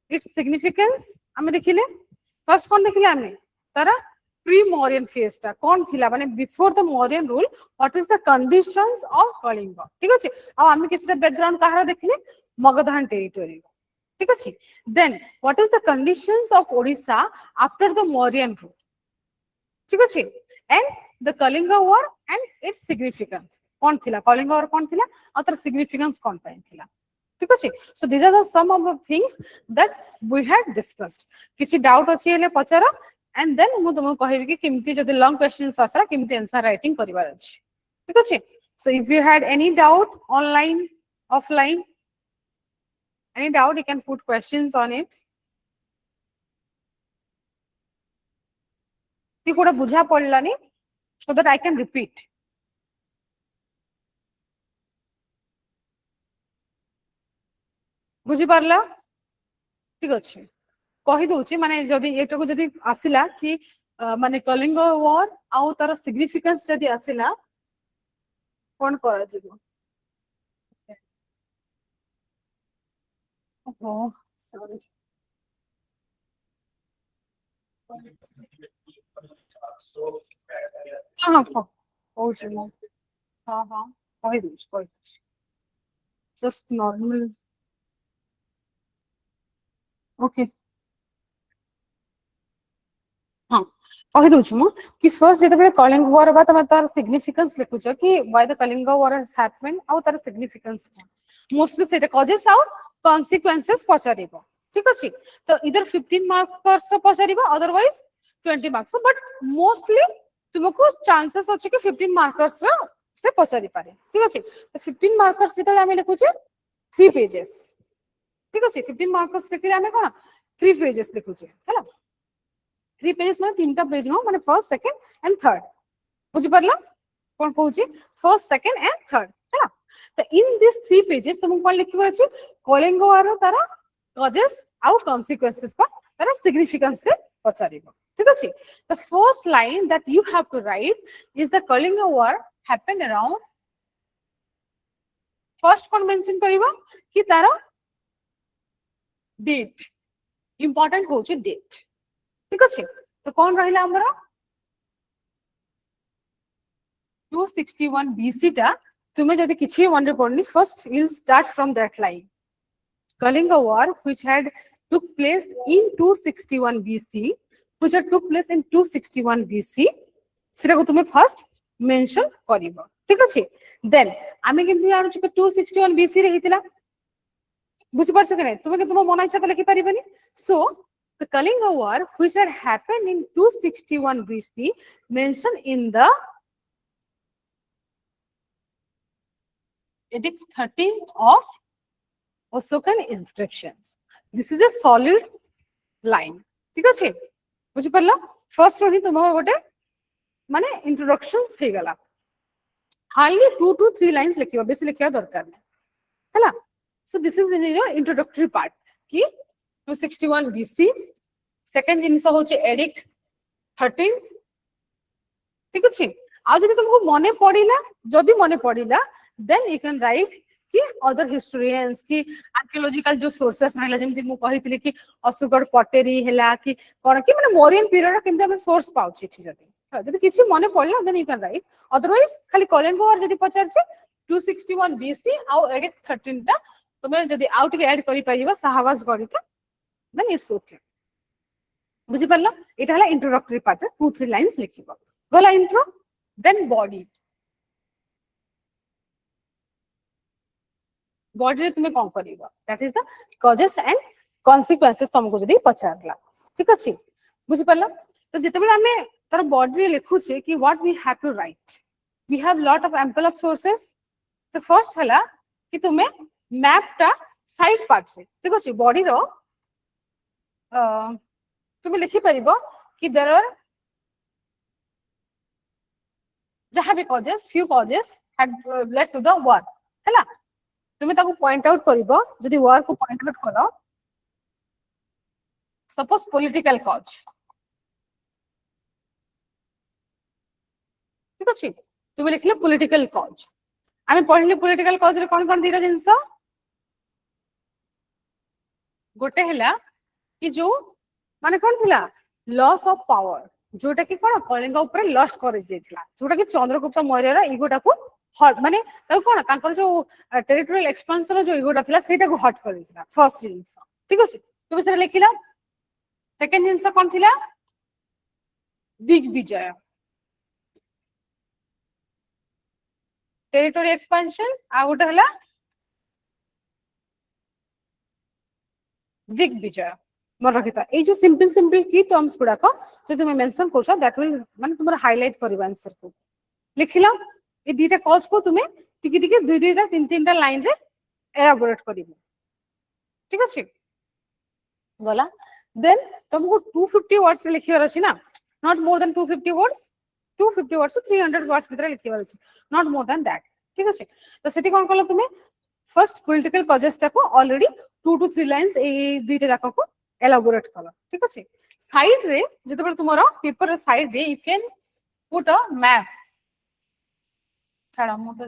Its significance आमे देखिले. First कौन देखिले आमे? तारा pre-Mauryan phase टा कौन थिला माने before the Mauryan rule what is the conditions of Kalinga. ठीक है. अब आमे किसरा background कहारा देखिले? Magadhan territory. ठीक है. Then what is the conditions of Odisha after the Mauryan rule? ठीक है. And the Kalinga war and its significance. कौन थिला? Kalinga war कौन थिला? और तार significance कौन पाइन थिला? ठीक है. So these are the some of the things that we had discussed. किसी doubt अच्छी है ले पचारा and then मु तुमको कहेबी कि किमती जदि long questions आसरा किमती answer writing करिवार अछि. ठीक है. So if you had any doubt online, offline, any doubt you can put questions on it. ती कोड़ा बुझा पड़लानी so that I can repeat. बुझी पारला ठीक अछि कहि दोछि माने जदि एटको जदि आसिला कि माने कलिंग वॉर आउ तार सिग्निफिकेंस जदि आसिला कोन करा जिवो ओह सॉरी हां ओ जिवो हां हां कहि दोछि जस्ट नॉर्मल ओके हाँ कहि दोछु मु कि फर्स्ट जेते कलिंग वॉर बा तमे तार सिग्निफिकेंस लिखुछ कि why the Kalinga war has happened आउ तार सिग्निफिकेंस मोस्टली सेटा कॉजेस आउ कॉन्सिक्वेंसेस पचारिबो ठीक अछि तो इधर 15 मार्क्स पचारिबो अदरवाइज 20 मार्क्स बट मोस्टली तुमको चांसेस अछि कि 15 मार्क्स से पचारि पारे ठीक अछि तो 15 मार्क्स जेते हम लिखुछ 3 पेजेस ठीक अछि 15 मार्क्स लिखिले हम कोन 3 पेजेस लिखुछ हैला 3 पेजेस में 3टा पेज नो माने फर्स्ट सेकंड एंड थर्ड बुझि परला कोन कहूची फर्स्ट सेकंड एंड थर्ड हैला तो इन दिस 3 पेजेस तुम कोन लिखिबो अछि कलिंग वॉर तारा कॉजेस आउ कॉन्सिक्वेंसेस पर तारा सिग्निफिकेंस से पचारिबो ठीक अछि the first line that you have to write is the Kalinga war happened around first कोन मेंशन करिबो कि तारा डेट इंपोर्टेंट होची डेट ठीक अछि तो कौन रहिला हमरा 261 BC टा तुमे जदि किछि मन रे पड़नी first will start from that line Kalinga war which had took place in 261 BC which had took place in 261 BC सेटा को तुमे फर्स्ट मेंशन करिवो ठीक अछि देन आमे केमति आरो छ 261 BC रे हितिला बुझ परछ कि नै तुमे के तुम मन इच्छा त लिखि परिबनी सो the Kalinga war which had happened in 261 BC mentioned in the edict 13th of Osokan inscriptions this is a solid line ठीक अछि बुझ परला फर्स्ट रही तुम गोटे माने इंट्रोडक्शंस हे गला हार्डली 2 to 3 लाइंस लिखिबो बेसी लिखिया दरकार नै हैला so this is in your introductory part कि 261 BC सेकंड जिनिस होचे एडिक्ट 13 ठीक अछि आ जदि तुमको मने पड़िला जदि मने पड़िला देन यू कैन राइट कि अदर हिस्टोरियंस कि आर्कियोलॉजिकल जो सोर्सेस रहला जेमति मु कहितली कि अशोकगढ़ पटेरी हैला कि कोन कि माने मौर्यन पीरियड केमति हम सोर्स पाउछि ठीक जदि जदि किछि मने पड़िला then you can write otherwise खाली कलिंग वॉर जदि पचारछे 261 BC आउ एडिट 13 टा तुमे जदी आउ टिके ऐड करि पाइबा साहवाज गणित देन इट्स ओके बुझि परला एटा हला इंट्रोडक्टरी पार्ट 2-3 लाइंस लिखिबो गला इंट्रो देन बॉडी रे तुमे कोन करिबा that is the causes and consequences तुमको जदी पचारला ठीक अछि बुझि परला तो जेते बेला हमें तार बॉडी रे लिखु छे कि what we have to write we have lot of ample of sources तो फर्स्ट हला कि तुमे मैप टा साइड पार्ट से ठीक अछि बॉडी रो तुमे लिखि परिबो कि देयर आर जहां भी causes few causes had led to the war हला तुमे ताको पॉइंट आउट करिबो जदी वार को पॉइंट आउट करो सपोज पॉलिटिकल कॉज ठीक अछि तुमे लिखले पॉलिटिकल कॉज आमे पढिले पॉलिटिकल कॉज रे कोन दीरा जिंस गोटे हला कि जो माने कोन थिला लॉस ऑफ पावर जोटा कि कोन कलिंगा ऊपर लॉस्ट कर जेथिला जोटा कि चंद्रगुप्त मौर्य रा इगोटा को हट माने ताको कोन तांकर जो टेरिटोरियल एक्सपेंशन जो इगोटा थिला सेटा को हट कर देथिला फर्स्ट जिंस ठीक अछि तुमे से लिखिला सेकंड जिंस कोन थिला दिग्विजय टेरिटोरी एक्सपेंशन आ गोटे हला दिग्विजय मन रखिता ए जो सिंपल सिंपल की टर्म्स गुडा को जो तुम मेंशन करछो दैट विल माने तुमर हाईलाइट करबा आंसर को लिखिला ए दीटा कॉज को तुमे टिके टिके दुई दुईटा तीन तीनटा लाइन रे एलाबोरेट करिबो ठीक अछि गला देन तुमको 250 वर्ड्स रे लिखिबार अछि ना not more than 250 words 250 words 300 words भीतर लिखिबार अछि नॉट मोर देन दैट ठीक अछि तो सेठी कोन करलो तुमे फर्स्ट पॉलिटिकल कॉजेस टा को ऑलरेडी 2 to 3 लाइंस ए दुईटा जाक को एलाबोरेट कलो ठीक अछि साइड रे जते तुमरो पेपर साइड रे you can put a map छाड़ा मो तो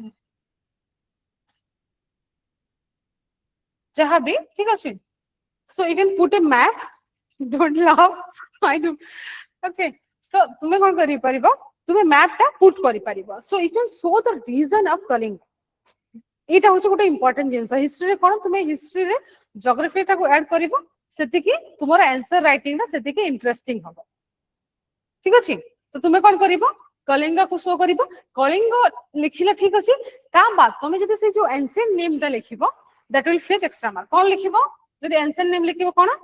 जहां भी ठीक अछि so you can put a map don't laugh I do okay so तुमे कोन करि परिबो तुमे मैप टा पुट करि परिबो so you can show the region of Kalinga एटा होछ गोटे इंपोर्टेंट जिंस हिस्ट्री रे कोन तुमे हिस्ट्री रे ज्योग्राफी टा को ऐड करिवो सेति कि तुमरो आंसर राइटिंग ना सेति कि इंटरेस्टिंग हो ठीक अछि तो तुमे कोन करिवो कलिंगा को शो करिवो कलिंगा लिखिला ठीक अछि ता बाद तुमे जदि से जो एंशिएंट नेम टा लिखिवो that will fetch extra mark कोन लिखिवो जदि एंशिएंट नेम लिखिवो कोन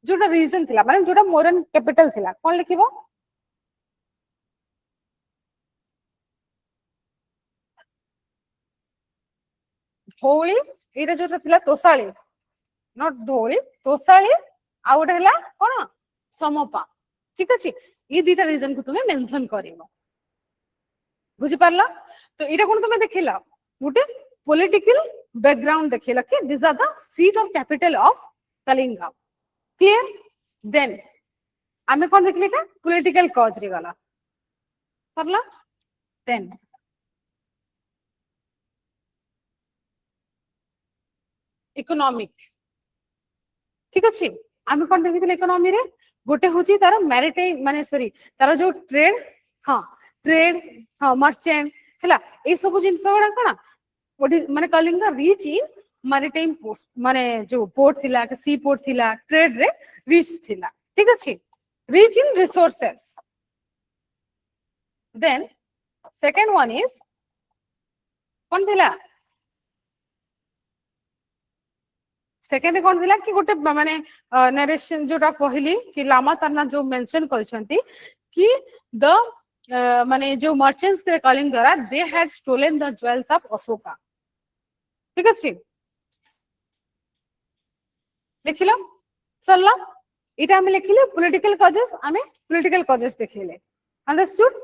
जोटा रीजन थिला माने जोटा मोरन कैपिटल थिला कोन लिखिवो धौली एटा जोटा थिला तोसाली नॉट धौली तोसाली आ गोटे हला कोन समपा ठीक अछि ई दीटा रीजन को तुमे मेंशन करिवो बुझि पारला तो एटा कोन तुमे देखिला गोटे पॉलिटिकल बैकग्राउंड देखिला कि this are the seat of capital of Kalinga clear then आमे कोन देखले का पॉलिटिकल कॉज रे गला परला देन इकोनॉमिक ठीक अछि आमे कोन देखिथिले इकोनॉमी रे गोटे होची तार मैरिटाइम माने सॉरी तार जो ट्रेड हां मर्चेंट हला ए सब जिंस गुडा कोन माने Kalinga rich in maritime post माने जो पोर्ट थिला के सी पोर्ट थिला ट्रेड रे रिच थिला ठीक अछि rich in resources then second one is कोन थिला सेकेंड कोन थिला कि गोटे माने नरेशन जोटा कहली कि लामा ताना जो मेंशन करछंती कि द माने जो मर्चेंट्स थे Kalinga they had stolen the jewels of Ashoka ठीक अछि लिखिलो चलला इटा हम लिखिले पॉलिटिकल कॉजेस हमें पॉलिटिकल कॉजेस देखिले अंडरस्टूड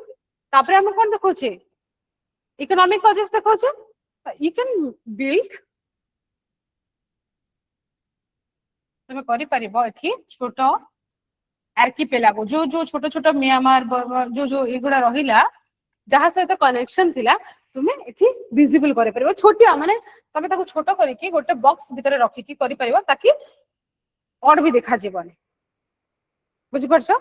तापरे हम कोन देखौ छे इकोनॉमिक कॉजेस देखौ छे यू कैन बिल्ड तुम करि परिबो एठी छोटो आर्किपेलागो जो जो छोटो छोटो म्यांमार जो जो एगुडा रहिला जहा सहित कनेक्शन थिला तुमे एठी विजिबल करे परिबो छोटिया माने तमे ताको छोटो करी कि गोटे बॉक्स भीतर रखी कि करि परिबो ताकि और भी देखा जेबनी बुझि परछो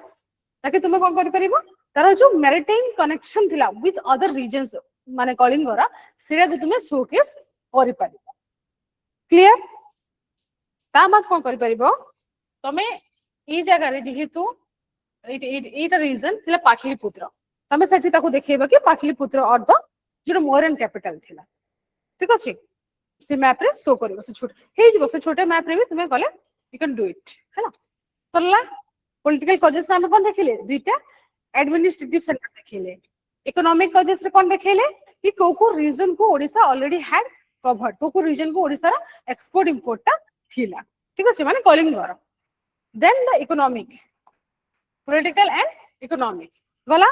ताकि तुमे कोन करि परिबो तार जो मैरिटाइम कनेक्शन थिला विथ अदर रीजन्स माने कलिंगर सेरा को तुमे शोकेस करि परिबो क्लियर ता बात कोन करि परिबो तमे ई जगह रे जेहेतु एटा रीजन थिला पाटलिपुत्र तमे सेठी ताको देखैबा कि पाटलिपुत्र और द जो मोरन कैपिटल थिला ठीक अछि से मैप रे शो करिवो से छोटे हे जिवो से छोटे मैप रे भी तुमे गले यू कैन डू इट हैना करला पॉलिटिकल कॉजेस नाम कोन देखिले दुईटा एडमिनिस्ट्रेटिव सेंटर देखिले इकोनॉमिक कॉजेस रे कोन देखिले कि को रीजन को ओडिसा ऑलरेडी हैड कवर्ड को रीजन को ओडिसा रा एक्सपोर्ट इंपोर्ट ता थिला ठीक अछि माने कलिंगर then the economic political and economic गला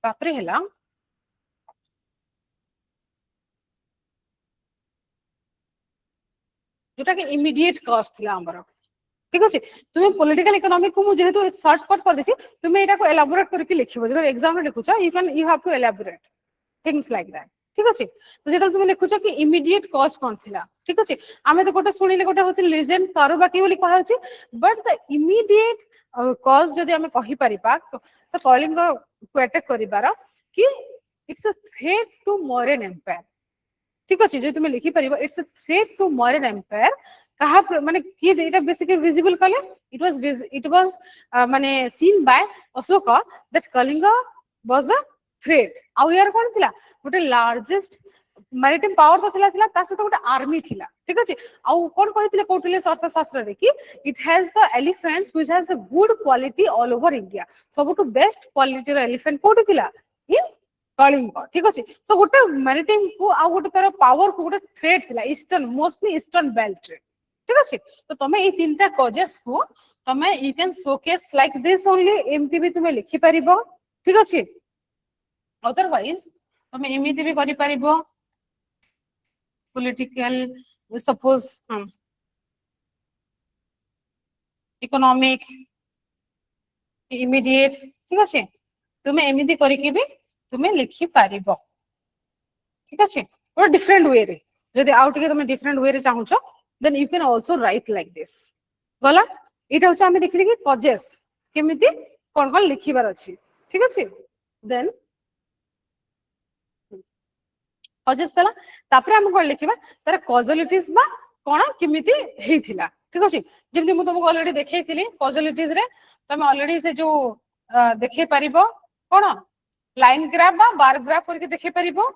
तापरे हैला जोटा कि इमीडिएट कॉस्ट थिला हमर ठीक अछि तुमे पॉलिटिकल इकोनॉमिक को मु जेहेतु शॉर्ट कट कर देछि तुमे एटा को एलाबोरेट करके लिखिबो जब एग्जाम रे लिखुछ you have to elaborate things like that ठीक अछि तो जेतल तुमे लिखुछ कि इमीडिएट कॉस्ट कोन थिला ठीक अछि आमे तो गोटे सुनिले गोटे होछि लेजेंड कारो बाकी बोली कहै अछि बट द इमीडिएट कॉस्ट जदि आमे कहि परिबा तो कलिंग को अटैक करिबार कि it's a threat to modern empire ठीक अछि जे तुमे लिखि परिबो it's a threat to modern empire कहा माने कि एटा बेसिकली विजिबल कले इट वाज माने seen by Ashoka that Kalinga was a threat आउ यार कोन थिला गोटे लार्जेस्ट मैरिटाइम पावर तो थिला ता सहित गोटे आर्मी थिला ठीक अछि आउ कोन कहिथिले कौटिल्य अर्थशास्त्र रे कि it has the elephants which has a good quality all over India सबटु बेस्ट क्वालिटी रो एलिफेंट कोठी थिला इन कलिंग ठीक अछि सो गोटे मैरिटाइम को आ गोटे तार पावर को गोटे थ्रेट थिला ईस्टर्न मोस्टली ईस्टर्न बेल्ट रे ठीक अछि तो तमे ई तीनटा कॉजेस को तमे you can showcase like this only एमती भी तुमे लिखि परिबो ठीक अछि अदरवाइज तमे एमिति भी करि परिबो पॉलिटिकल सपोज इकोनॉमिक इमीडिएट ठीक अछि तुमे एमिति करिकि भी तुमे लिखि परिबो ठीक अछि और डिफरेंट वे रे जदि आउट के तुमे डिफरेंट वे रे चाहूछ then you can also write like this गला एटा होछ आमे देखिले कि कॉजेस केमिति कोन कोन लिखिबार अछि ठीक अछि देन कॉजेस कला तापरे हम कोन लिखिबा तार कॉजलिटीज बा कोन केमिति हेथिला ठीक अछि जेमति मु तुमको ऑलरेडी देखैथिली कॉजलिटीज रे तमे ऑलरेडी से जो देखै परिबो कोन लाइन ग्राफ बा बार ग्राफ करके देखै परिबो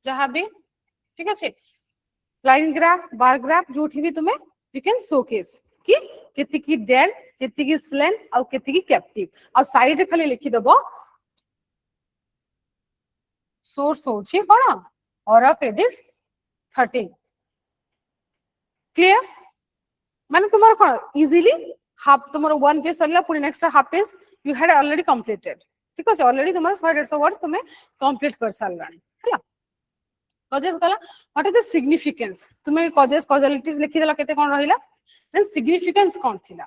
जहां भी ठीक अछि लाइन ग्राफ बार ग्राफ जोठी भी तुमे यू कैन शोकेस कि केति की डेड केति की स्लेन और केति की कैप्टिव और साइड रे खाली लिखि दबो सोर्स होछि कोन और क्रेडिट 13 क्लियर माने तुमर कोन इजीली हाफ तुमर वन पेज सरला पुनी next half page you had already completed ठीक अछि ऑलरेडी तुमर 150 वर्ड्स तुमे कंप्लीट कर सारलानी हैला कॉजेस कला व्हाट इज द सिग्निफिकेंस तुमे कॉजेस कॉजलिटीज लिखि देला केते कोन रहिला देन सिग्निफिकेंस कोन थिला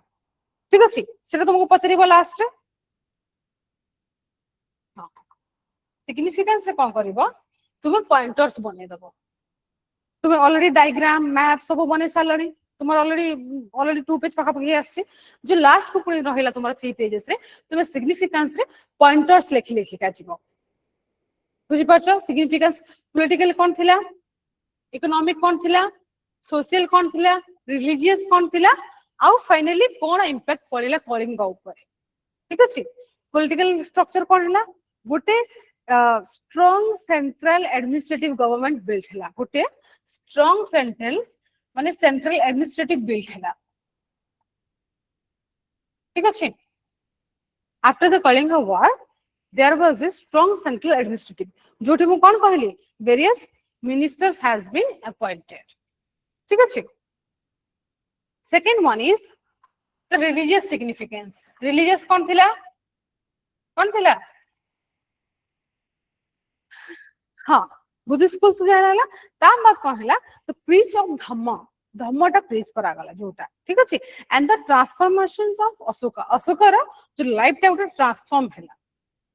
ठीक अछि सेटा तुमको पचरीबो लास्ट रे हां सिग्निफिकेंस रे कोन करिवो तुमे पॉइंटर्स बने दबो तुमे ऑलरेडी डायग्राम मैप सब बने सालनी तुमर ऑलरेडी 2 पेज पाखा पखी आछि जो लास्ट को पुनी रहिला तुमर 3 पेजेस रे तुमे सिग्निफिकेंस रे पॉइंटर्स लिखि लिखि का जिवो बुझि परछो सिग्निफिकेंस पॉलिटिकल कोन थिला इकोनॉमिक कोन थिला सोशल कोन थिला रिलीजियस कोन थिला आउ फाइनली कोन इंपैक्ट पड़िला कलिंग ऊपर ठीक अछि पॉलिटिकल स्ट्रक्चर कोन हला गोटे strong central administrative government build हला गोटे स्ट्रांग सेंट्रल माने सेंट्रल एडमिनिस्ट्रेटिव बिल्ड हला ठीक अछि after the Kalinga war there was a strong central administrative जोठी मु कोन कहली various ministers has been appointed ठीक अछि second one is the religious significance religious कोन थिला हां बुद्धिस्ट स्कूल से जानाला ता बात कोन हला तो प्रीच ऑफ धम्मटा प्रीच करा गला जोटा ठीक अछि and the transformations of Ashoka रा जो लाइफ टा ट्रांसफॉर्म हला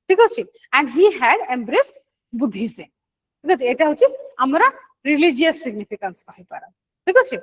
ठीक अछि and he had embraced Buddhism ठीक अछि एटा होछि हमरा रिलीजियस सिग्निफिकेंस कहि पारा ठीक अछि